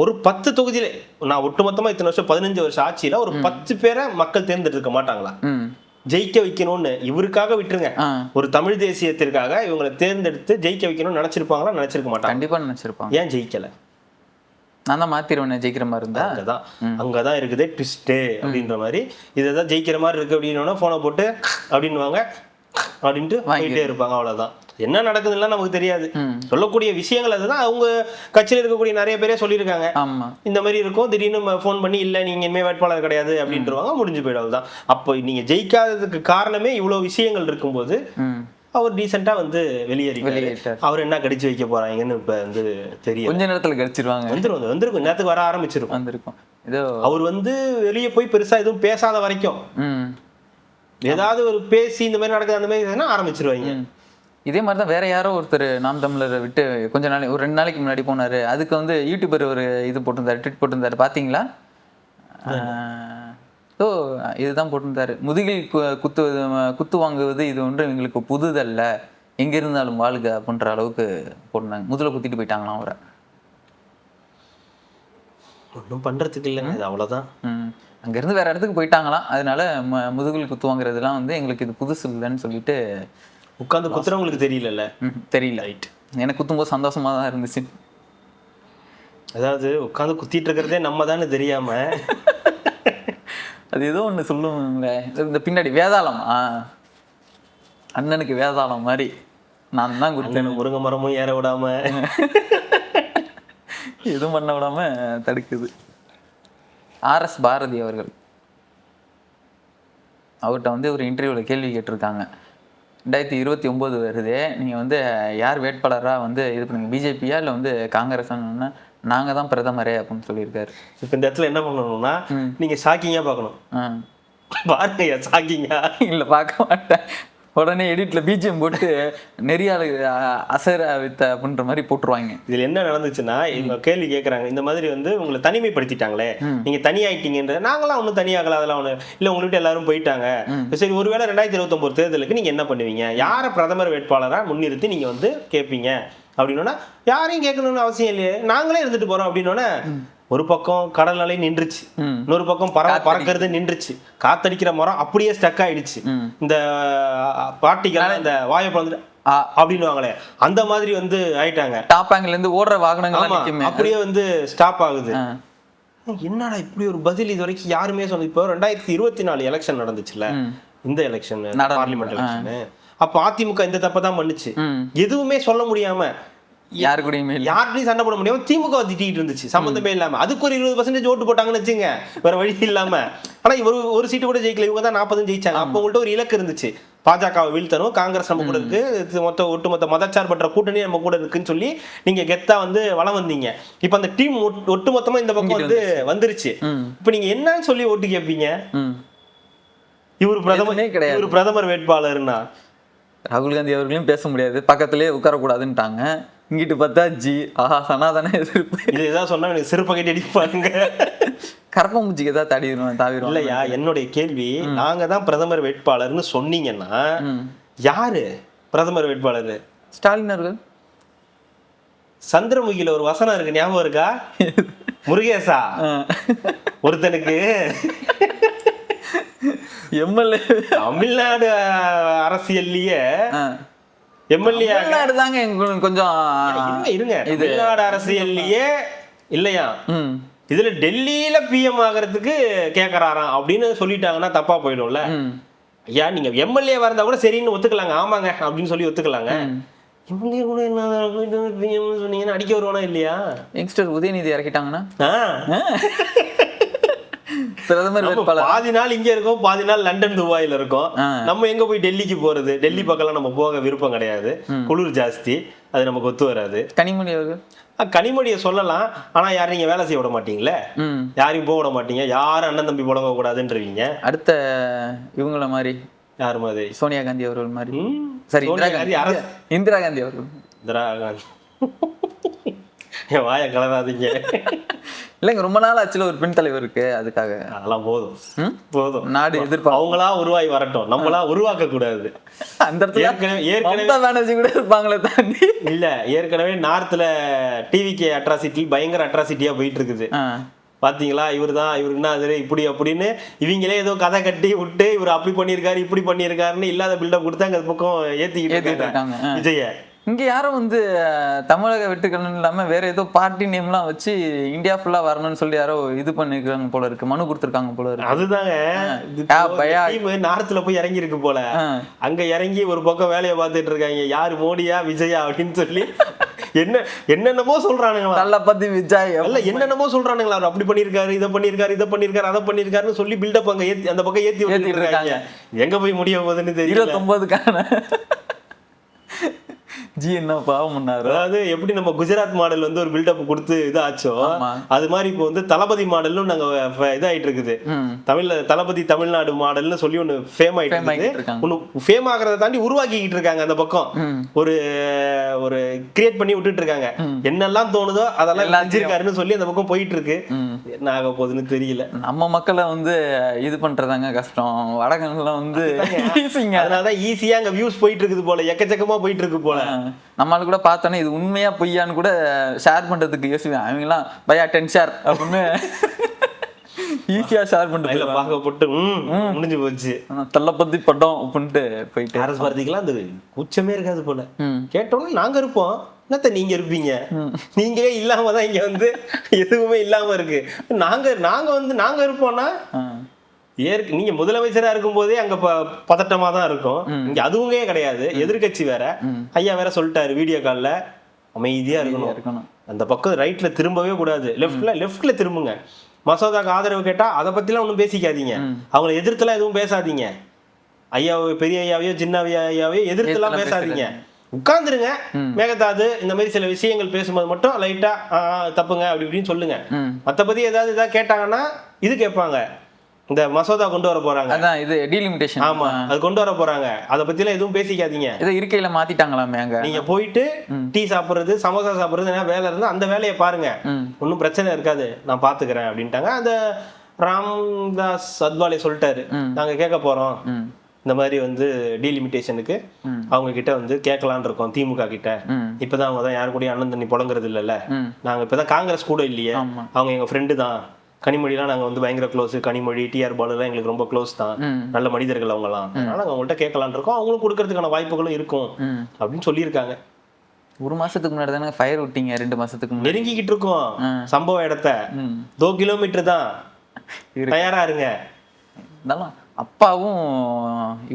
ஒரு 10 தொகுதியில, நான் ஒட்டுமொத்தமா இத்தனை வருஷம் 15 வருஷம் ஆட்சியில ஒரு 10 பேரை மக்கள் தேர்ந்தெடுக்க மாட்டாங்களா? ஜெயிக்க வைக்கணும்னு இவருக்காக விட்டுருங்க, ஒரு தமிழ் தேசியத்திற்காக இவங்களை தேர்ந்தெடுத்து ஜெயிக்க வைக்கணும்னு நினைச்சிருப்பாங்களா? நினைச்சிருக்க மாட்டாங்க. கண்டிப்பா நினைச்சிருப்பாங்க. ஏன் ஜெயிக்கல? நான் தான் மாத்திருவேன் ஜெயிக்கிற மாதிரி இருந்தா. அங்கதான் இருக்குது ட்விஸ்ட் அப்படின்ற மாதிரி. இதைதான் ஜெயிக்கிற மாதிரி இருக்கு அப்படின்னா போனை போட்டு அப்படின்னுவாங்க, அப்படின்ட்டு போயிட்டே இருப்பாங்க. அவ்வளவுதான். என்ன நடக்குதுன்னா நமக்கு தெரியாது. சொல்லக்கூடிய விஷயங்கள் அதுதான். அவங்க கட்சியில் இருக்கக்கூடிய நிறைய பேரே சொல்லியிருக்காங்க, இந்த மாதிரி இருக்கும். திடீர்னு ஃபோன் பண்ணி இல்ல நீங்க இனிமே வேட்பாளர் கிடையாது அப்படின்ட்டுருவாங்க, முடிஞ்சு போயிடும். தான் அப்போ நீங்க ஜெயிக்காததுக்கு காரணமே இவ்வளவு விஷயங்கள் இருக்கும்போது அவர் டீசெண்டா வந்து வெளியேறிட்டார். அவர் என்ன கடிச்சு வைக்க போறாங்கன்னு இப்ப வந்து தெரியும். கொஞ்ச நேரத்துல கடிச்சிருவாங்க. வந்திருக்கும் நேரத்துக்கு வர ஆரம்பிச்சிருக்கும். அவர் வந்து வெளியே போய் பெருசா எதுவும் பேசாத வரைக்கும் ஏதாவது ஒரு பேசி இந்த மாதிரி நடக்குது அந்த மாதிரி ஆரம்பிச்சிருவாங்க. இதே மாதிரி தான் வேற யாரோ ஒருத்தர் நாம் தமிழரை விட்டு கொஞ்ச நாள், ஒரு 2 நாளைக்கு முன்னாடி போனாரு. அதுக்கு வந்து யூடியூபர் ஒரு இது போட்டிருந்தாரு, ட்வீட் போட்டிருந்தாரு, பாத்தீங்களா? ஸோ இதுதான் போட்டிருந்தாரு, முதுகில் குத்து வாங்குவது இது ஒன்று எங்களுக்கு புதுதல்ல, எங்க இருந்தாலும் வாழ்க அப்படின்ற அளவுக்கு போட்டிருந்தாங்க. முதல்ல குத்திட்டு போயிட்டாங்களாம் அவரை. ஒன்றும் பண்றதுக்கு இல்லைங்க, இது அவ்வளவுதான். அங்கிருந்து வேற இடத்துக்கு போயிட்டாங்களாம். அதனால முதுகில் குத்து வாங்குறதுலாம் வந்து எங்களுக்கு இது புதுசு இல்லைன்னு சொல்லிட்டு உட்காந்து குத்துறவங்களுக்கு தெரியல. தெரியல. எனக்கு குத்தும்போது சந்தோஷமா தான் இருந்துச்சு. அதாவது உட்காந்து குத்திட்டு இருக்கிறதே நம்ம தானே தெரியாம அது ஏதோ ஒண்ணு சொல்லுவாங்களே, இந்த பின்னாடி வேதாளம், அண்ணனுக்கு வேதாளம் மாதிரி நான் தான் குத்தேன். முருங்கை மரமும் ஏற விடாம எதுவும் பண்ண விடாம தடுக்குது. RS பாரதி அவர்கள், அவர்கிட்ட வந்து ஒரு இன்டர்வியூவில் கேள்வி கேட்டிருக்காங்க. 2029 வருது, நீங்கள் வந்து யார் வேட்பாளராக வந்து இது பண்ணுங்க, பிஜேபியா இல்லை வந்து காங்கிரஸ்னா? நாங்கள் தான் பிரதமரே அப்படின்னு சொல்லியிருக்காரு. இப்போ இந்த இடத்துல என்ன பண்ணணும்னா நீங்கள் ஷாக்கிங்காக பார்க்கணும். பாருங்க ஷாக்கிங்கா இல்லை, பார்க்க மாட்டேன். உடனே எடிட்ல பிஜிஎம் போட்டு நெறியாளு அசர வித்த அப்படின்ற மாதிரி போட்டுருவாங்க. இதுல என்ன நடந்துச்சுன்னா, இவங்க கேள்வி கேட்கறாங்க, இந்த மாதிரி வந்து உங்களை தனிமைப்படுத்திட்டாங்களே, நீங்க தனியாயிட்டீங்கன்ற. நாங்களாம் ஒன்றும் தனியாகல, அதெல்லாம் ஒண்ணு இல்லை, உங்கள்கிட்ட எல்லாரும் போயிட்டாங்க. சரி, ஒருவேளை 2029 தேர்தலுக்கு நீங்க என்ன பண்ணுவீங்க, யாரை பிரதமர் வேட்பாளரா முன்னிறுத்தி நீங்க வந்து கேட்பீங்க அப்படின்னா, யாரையும் கேட்கணும்னு அவசியம் இல்லையே, நாங்களே இருந்துட்டு போறோம் அப்படின்னோன்னா, ஒரு பக்கம் கடல் அலை நின்றுச்சு, இன்னொரு பக்கம் பறக்கிறது நின்றுச்சு, காத்தடிக்கிற மரம் அப்படியே ஸ்டக் ஆயிடுச்சு. இந்த பாட்டிகள் இந்த வாயை பிளந்து அப்படின்னுவாங்களே, அந்த மாதிரி வந்து ஆயிட்டாங்க. டாப் ஆங்கிள் இருந்து ஓடுற வாகனங்கள் அப்படியே வந்து ஸ்டாப் ஆகுது. என்னடா இப்படி ஒரு பதில் இது வரைக்கும் யாருமே சொன்னது. இப்போ 2024 எலெக்ஷன் நடந்துச்சுல்ல, இந்த எலெக்ஷன் நடந்து- பார்லிமெண்ட் எலெக்ஷன். அப்ப அதிமுக இந்த தப்பை தான் பண்ணுச்சு. ம். எதுவுமே சொல்ல முடியாம யாரு கூடயுமே இல்ல. யார்கிட்டயும் சண்டை போட முடியாம திமுக திட்டிட்டு இருந்துச்சு சம்பந்தமே இல்லாம. அதுக்கு ஒரு 20% ஓட்டு போட்டாங்கன்னு வச்சுங்க, வேற வழி இல்லாம. ஆனா ஒரு சீட்டு கூட ஜெயிக்கல, இவங்க தான் 40 ஜெயிச்சாங்க. அப்ப உங்கள்ட்ட ஒரு இலக்கு இருந்துச்சு, பாஜகவை வீழ்த்தணும், காங்கிரஸ் நம்ம கூட இருக்கு, ஒட்டுமொத்த மதச்சார்பற்ற கூட்டணி நம்ம கூட இருக்குன்னு சொல்லி நீங்க கெத்தா வந்து வளம் வந்தீங்க. இப்ப அந்த டீம் ஒட்டுமொத்தமா இந்த பக்கம் வந்து வந்துருச்சு. இப்ப நீங்க என்னன்னு சொல்லி ஓட்டு கேட்பீங்க? இவரு எதுவுமே கிடையாது. இவரு பிரதமர் வேட்பாளர்னா ராகுல் காந்தி அவர்களையும் பேச முடியாது, பக்கத்திலே உட்காரக்கூடாதுன்ட்டாங்க. இங்கிட்டு பார்த்தா சனாதன எதிர்ப்பு. இது ஏதாவது சொன்னா எனக்கு சிறு பக்கெட் அடிப்பாருங்க. கரப்பம்பூச்சிக்கு ஏதாவது தாவிரும் இல்லையா? என்னுடைய கேள்வி, நாங்க தான் பிரதமர் வேட்பாளர்னு சொன்னீங்கன்னா யாரு பிரதமர் வேட்பாளர்? ஸ்டாலின் அவர்கள். சந்திரமுகில ஒரு வசனம் இருக்கு, ஞாபகம் இருக்கா? முருகேசா ஒருத்தனுக்கு எம்எல்ஏ தமிழ்நாடு அரசியல்லயே எம்எல்ஏ தாங்க கொஞ்சம் இருங்க, தமிழ்நாடு அரசியல்லயே இல்லையா, இதுல டெல்லியில பிஎம் ஆகிறதுக்கு கேக்குறாராம் அப்படின்னு சொல்லிட்டாங்கன்னா தப்பா போயிடும்ல. ஐயா நீங்க எம்எல்ஏ இருந்தா கூட சரின்னு ஒத்துக்கலாங்க, ஆமாங்க அப்படின்னு சொல்லி ஒத்துக்கலாங்க. எம்எல்ஏ கூட என்ன பிஎம் சொன்னீங்கன்னா அடிக்க வருவானா இல்லையா? யங்ஸ்டர் உதயநிதி இறக்கிட்டாங்கன்னா பிரதமர் வேட்பாளர் பாதி நாள் இங்க இருக்கும், பாதி நாள் லண்டன் துபாயில இருக்கும். நம்ம எங்க போய் டெல்லிக்கு போறது? டெல்லி பக்கம்லாம் நம்ம போக விருப்பம் கிடையாது, குளிர் ஜாஸ்தி, அது நமக்கு ஒத்து வராது. கனிமொழி அவர்கள். கனிமொழியை சொல்லலாம், ஆனா யாரும் நீங்க வேலை செய்ய விட மாட்டீங்களே, யாரையும் போக விட மாட்டீங்க, யாரும் அண்ணன் தம்பி புலங்க கூடாதுன்றீங்க. அடுத்த இவங்கள மாதிரி யாரு மாதிரி? சோனியா காந்தி அவர்கள் மாதிரி. சரி, இந்திரா காந்தி அவர்கள். இந்திரா காந்தி என் வாய கலராதீங்க. இல்லைங்க, ரொம்ப நாள் ஆச்சுல ஒரு பெண் தலைவர் இருக்கு, அதுக்காக. அதெல்லாம் போதும், நாடு எதிர்பார்ப்பு அவங்களா உருவாகி வரட்டும், நம்மளா உருவாக்க கூடாது. அந்த இடத்துல ஏற்கனவே பானர்ஜி கூட இருப்பாங்களே தாண்டி. இல்ல, ஏற்கனவே நார்த்ல டிவிகே அட்ராசிட்டி பயங்கர அட்ராசிட்டியா போயிட்டு இருக்குது. பாத்தீங்களா, இவரு என்ன அது இப்படி அப்படின்னு இவங்களே ஏதோ கதை கட்டி விட்டு இவர் அப்படி பண்ணியிருக்காரு இப்படி பண்ணியிருக்காருன்னு இல்லாத பில்டப் கொடுத்து அங்க பக்கம் ஏத்திக்கிட்டு இருக்காங்க விஜய. இங்க யாரும் வந்து தமிழக வெட்டுக்கணும் இல்லாம வேற ஏதோ பார்ட்டி நேம்லாம் வச்சு இந்தியா ஃபுல்லா வரணும்னு சொல்லி யாரோ இது பண்ணிருக்காங்க போல இருக்கு, மனு கொடுத்துருக்காங்க போல இருக்கு. அதுதாங்க நார்த்ல போய் இறங்கி இருக்கு போல, அங்க இறங்கி ஒரு பக்கம் வேலையை பார்த்துட்டு இருக்காங்க, யாரு மோடியா விஜயா அப்படின்னு சொல்லி என்னென்னமோ சொல்றானுங்களா, நல்ல பத்தி விஜய் என்னென்னமோ சொல்றானுங்களா, அவர் அப்படி பண்ணிருக்காரு, இதை பண்ணிருக்காரு, அதை பண்ணிருக்காருன்னு சொல்லி பில்டப் அங்க ஏத்தி அந்த பக்கம் ஏத்தி இருக்காங்க. எங்க போய் முடிய போகுதுன்னு தெரியல. 29க்கான ஜி என்ன பாவம் பண்ணாரு. அதாவது எப்படி நம்ம குஜராத் மாடல் வந்து ஒரு பில்டப் கொடுத்து இதாச்சோ, அது மாதிரி இப்போ வந்து தளபதி மாடலும் நாங்க இதாயிட்டு இருக்குது. தளபதி தமிழ்நாடு மாடல்னு சொல்லி ஒண்ணு ஃபேம் ஆயிட்டு இருக்குது. ஒண்ணு ஃபேம் ஆகிறத தாண்டி உருவாக்கிக்கிட்டு இருக்காங்க. அந்த பக்கம் ஒரு கிரியேட் பண்ணி விட்டுட்டு இருக்காங்க. என்னெல்லாம் தோணுதோ அதெல்லாம் செஞ்சிருக்காருன்னு சொல்லி அந்த பக்கம் போயிட்டு இருக்கு. என்ன ஆக போகுதுன்னு தெரியல. நம்ம மக்களை வந்து இது பண்றதாங்க கஷ்டம். வடகன்லாம் வந்து அதனாலதான் ஈஸியா அங்க வியூஸ் போயிட்டு இருக்குது போல, எக்கச்சக்கமா போயிட்டு இருக்கு போல. நம்மளால கூட பார்த்தோன்னே இது உண்மையா பொய்யான்னு கூட ஷேர் பண்றதுக்கு யோசிப்பேன். அவங்கலாம் பையா 10 ஷேர் அப்படின்னு ஈஸியா ஷேர் பண்றது பார்க்கப்பட்டு முடிஞ்சு போச்சு. தளபதி படம் அப்படின்ட்டு போயிட்டு அரசு பார்த்திக்கலாம் அந்த கூச்சமே இருக்காது போல. கேட்டோம்னா நாங்க இருப்போம், என்னத்த நீங்க இருப்பீங்க, நீங்களே இல்லாம தான் இங்க வந்து எதுவுமே இல்லாம இருக்கு. நாங்க இருப்போம்னா நீங்க முதலமைச்சரா இருக்கும் போதே அங்க பதட்டமா தான் இருக்கும். இங்க அதுவுமே கிடையாது. எதிர்கட்சி வேற, ஐயா வேற சொல்லிட்டாரு வீடியோ கால்ல அமைதியா இருக்கணும், அந்த பக்கம் ரைட்ல திரும்பவே கூடாது, லெஃப்ட்ல திரும்புங்க, மசோதாக்கு ஆதரவு கேட்டா அதை பத்திலாம் ஒன்றும் பேசிக்காதீங்க, அவங்கள எதிர்த்துலாம் எதுவும் பேசாதீங்க, ஐயாவை பெரிய ஐயாவையோ சின்ன ஐயாவையோ எதிர்த்துலாம் பேசாதீங்க, உட்கார்ந்துருங்க. மேகதாது இந்த மாதிரி சில விஷயங்கள் பேசும்போது மட்டும் லைட்டா தப்புங்க அப்படி இப்படின்னு சொல்லுங்க. மற்றபடி ஏதாவது கேட்டாங்கன்னா இது கேட்பாங்க, இந்த மசோதா கொண்டு வர போறாங்க, அதான் இது டீலிமிட்டேஷன். ஆமா, அது கொண்டு வர போறாங்க, அத பத்தி எல்லாம் எதுவும் பேசிக்காதீங்க. இதை இருக்கையில மாத்திட்டாங்களாமே. அங்க நீங்க போயிட்டு டீ சாப்பிடுறது, சமோசா சாப்பிடுறது, என்ன வேலை இருந்தா அந்த வேலையை பாருங்க, ஒன்னும் பிரச்சனை இருக்காது, நான் பாத்துக்கிறேன் அப்படின்ட்டாங்க. அந்த ராம்தாஸ் அத்வாலே சொல்லிட்டாரு, நாங்க கேட்க போறோம் இந்த மாதிரி வந்து டீலிமிட்டேஷனுக்கு அவங்க கிட்ட வந்து கேட்கலான் இருக்கோம் திமுக கிட்ட. இப்பதான் அவங்க தான் யாரு கூட அண்ணன் தண்ணி புழங்குறது இல்லைல்ல, நாங்க இப்பதான் காங்கிரஸ் கூட இல்லையே, அவங்க எங்க ஃப்ரெண்டு தான். கனிமொழிலாம் நாங்க வந்து பயங்கர க்ளோஸ், கனிமொழி டிஆர் பாலுலாம் எங்களுக்கு ரொம்ப க்ளோஸ் தான், நல்ல மனிதர்கள் அவங்கலாம், அதனால நாங்க அவங்கள்ட்ட கேட்கலான் இருக்கோம், அவங்களும் கொடுக்கறதுக்கான வாய்ப்புகளும் இருக்கும் அப்படின்னு சொல்லியிருக்காங்க. ஒரு மாசத்துக்கு முன்னாடி தானே ஃபயர் விட்டீங்க, 2 மாசத்துக்கு நெருங்கிக்கிட்டு இருக்கோம் சம்பவ இடத்த, 2 கிலோமீட்டர் தான், தயாரா இருங்க. அப்பாவும்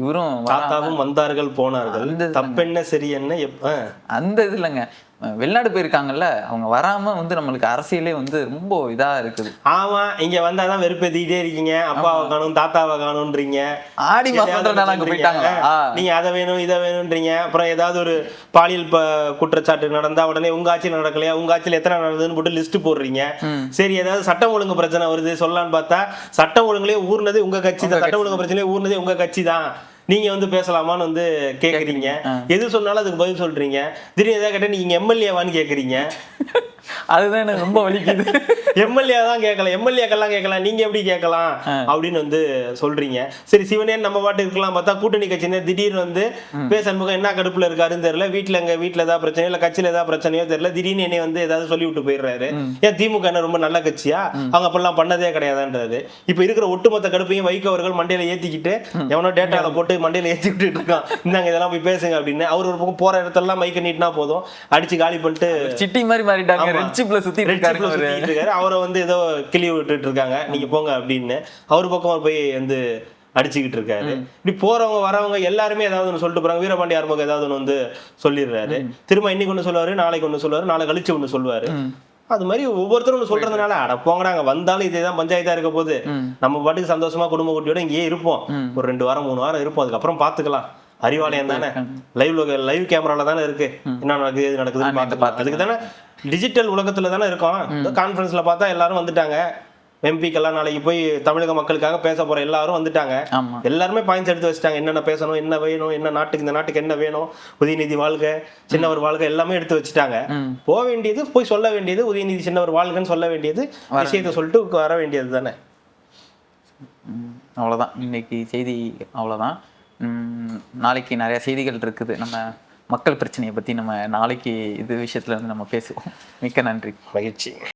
இவரும் தாத்தாவும் வந்தார்கள் போனார்கள், தப்பென்ன சரி என்ன அந்த இது இல்லைங்க. வெளிநாடு போயிருக்காங்கல்ல, அவங்க வராம வந்து நம்மளுக்கு அரசியலே வந்து ரொம்ப இதா இருக்குது. ஆமா, இங்க வந்தாதான் வெறுப்பேத்திக்கிட்டே இருக்கீங்க, அப்பாவை காணும் தாத்தாவை காணும்ன்றீங்க, ஆடி மாசம் போயிட்டாங்க, நீங்க அதை வேணும் இதை வேணும்ன்றீங்க. அப்புறம் ஏதாவது ஒரு பாலியல் குற்றச்சாட்டு நடந்தா உடனே உங்க ஆட்சியில் நடக்கலையா, உங்க ஆட்சியில் எத்தனை நடந்ததுன்னு போட்டு லிஸ்ட் போடுறீங்க. சரி, ஏதாவது சட்டம் ஒழுங்கு பிரச்சனை வருது சொல்லலான்னு பார்த்தா சட்டம் ஒழுங்குலயே ஊர்னது உங்க கட்சி தான், சட்டம் ஒழுங்கு பிரச்சனையே ஊர்னதே உங்க கட்சி தான், நீங்க வந்து பேசலாமான்னு வந்து கேக்குறீங்க. எது சொன்னாலும் அதுக்கு பதில் சொல்றீங்க. திடீர்னு ஏதாவது கேட்டா நீங்க எம்எல்ஏவான்னு கேக்குறீங்க. அதுதான் எனக்கு ரொம்ப வலிக்குது. எம்எல்ஏ தான் கேட்கலாம், எம்எல்ஏக்கெல்லாம் கேட்கலாம், நீங்க எப்படி கேட்கலாம் அப்படின்னு வந்து சொல்றீங்க. சரி, சிவனேன்னு நம்ம பாட்டு இருக்கலாம் பார்த்தா கூட்டணி கட்சி திடீர்னு வந்து சண்முகம் என்ன கடுப்புல இருக்காருன்னு தெரியல, எங்க வீட்டுல ஏதாவது பிரச்சனையோ இல்ல கட்சியில ஏதாவது பிரச்சனையோ தெரியல, திடீர்னு என்னை வந்து ஏதாவது சொல்லி விட்டு போயிடுறாரு. ஏன் திமுக என்ன ரொம்ப நல்ல கட்சியா, அவங்க அப்பெல்லாம் பண்ணதே கிடையாதுன்றாரு. இப்ப இருக்கிற ஒட்டுமொத்த கடுப்பையும் வைகோ அவர்கள் மண்டையில ஏத்திக்கிட்டு எவனோ டேட்டால போட்டு மண்டையில ஏத்தி விட்டு இருக்கான், இந்தாங்க இதெல்லாம் போய் பேசுங்க அப்படின்னு. அவர் ஒரு பக்கம் போற இடத்தெல்லாம் மைக்க நீட்டினா போதும் அடிச்சு காலி பண்ணிட்டு சிட்டி மாதிரி மாறிட்டாங்க, சுத்திட்டு இருக்காரு. அவரை வந்து ஏதோ கிளி விட்டுட்டு இருக்காங்க, நீங்க போங்க அப்படின்னு அவர் பக்கம் போய் வந்து அடிச்சுக்கிட்டு இருக்காரு. இப்படி போறவங்க வரவங்க எல்லாருமே ஏதாவது ஒன்று சொல்லிட்டு போறாங்க. வீரபாண்டி ஆறுமுகம் ஏதாவது ஒன்று வந்து சொல்லிடுறாரு, திரும்ப இன்னைக்கு ஒன்று சொல்லுவாரு, நாளைக்கு ஒன்று சொல்லுவாரு, நாளை கழிச்சு ஒன்று சொல்லுவாரு. அது மாதிரி ஒவ்வொருத்தரும் ஒன்று சொல்றதுனால அட போங்கடாங்க, வந்தாலும் இதேதான் பஞ்சாயத்தா இருக்க போது, நம்ம பாட்டுக்கு சந்தோஷமா குடும்ப குட்டியோட இங்கேயே இருப்போம், ஒரு 2 வாரம் 3 வாரம் இருப்போம், அதுக்கப்புறம் பாத்துக்கலாம். அறிவாலயம் தானே, லைவ் கேமரால தானே இருக்கு, என்ன நடக்குது எது நடக்குதுன்னு பார்த்து அதுக்கு தானே டிஜிட்டல் உலகத்துல தானே இருக்கோம். கான்ஃபரன்ஸ்ல பார்த்தா எல்லாரும் வந்துட்டாங்க, எம்பிக்கெல்லாம் நாளைக்கு போய் தமிழக மக்களுக்காக பேச போற எல்லாரும் வந்துட்டாங்க, எல்லாருமே பாயிண்ட்ஸ் எடுத்து வச்சுட்டாங்க, என்னென்ன பேசணும், என்ன வேணும், என்ன நாட்டுக்கு இந்த நாட்டுக்கு என்ன வேணும், உதயநிதி வாழ்க சின்னவர் வாழ்க எல்லாமே எடுத்து வச்சுட்டாங்க. போக வேண்டியது போய் சொல்ல வேண்டியது, உதயநிதி சின்னவர் வாழ்கன்னு சொல்ல வேண்டியது, விஷயத்த சொல்லிட்டு வர வேண்டியது தானே. அவ்வளோதான் இன்னைக்கு செய்தி, அவ்வளோதான். நாளைக்கு நிறைய செய்திகள் இருக்குது, நம்ம மக்கள் பிரச்சனையை பற்றி நம்ம நாளைக்கு இது விஷயத்துல வந்து நம்ம பேசுவோம். மிக்க நன்றி, மகிழ்ச்சி.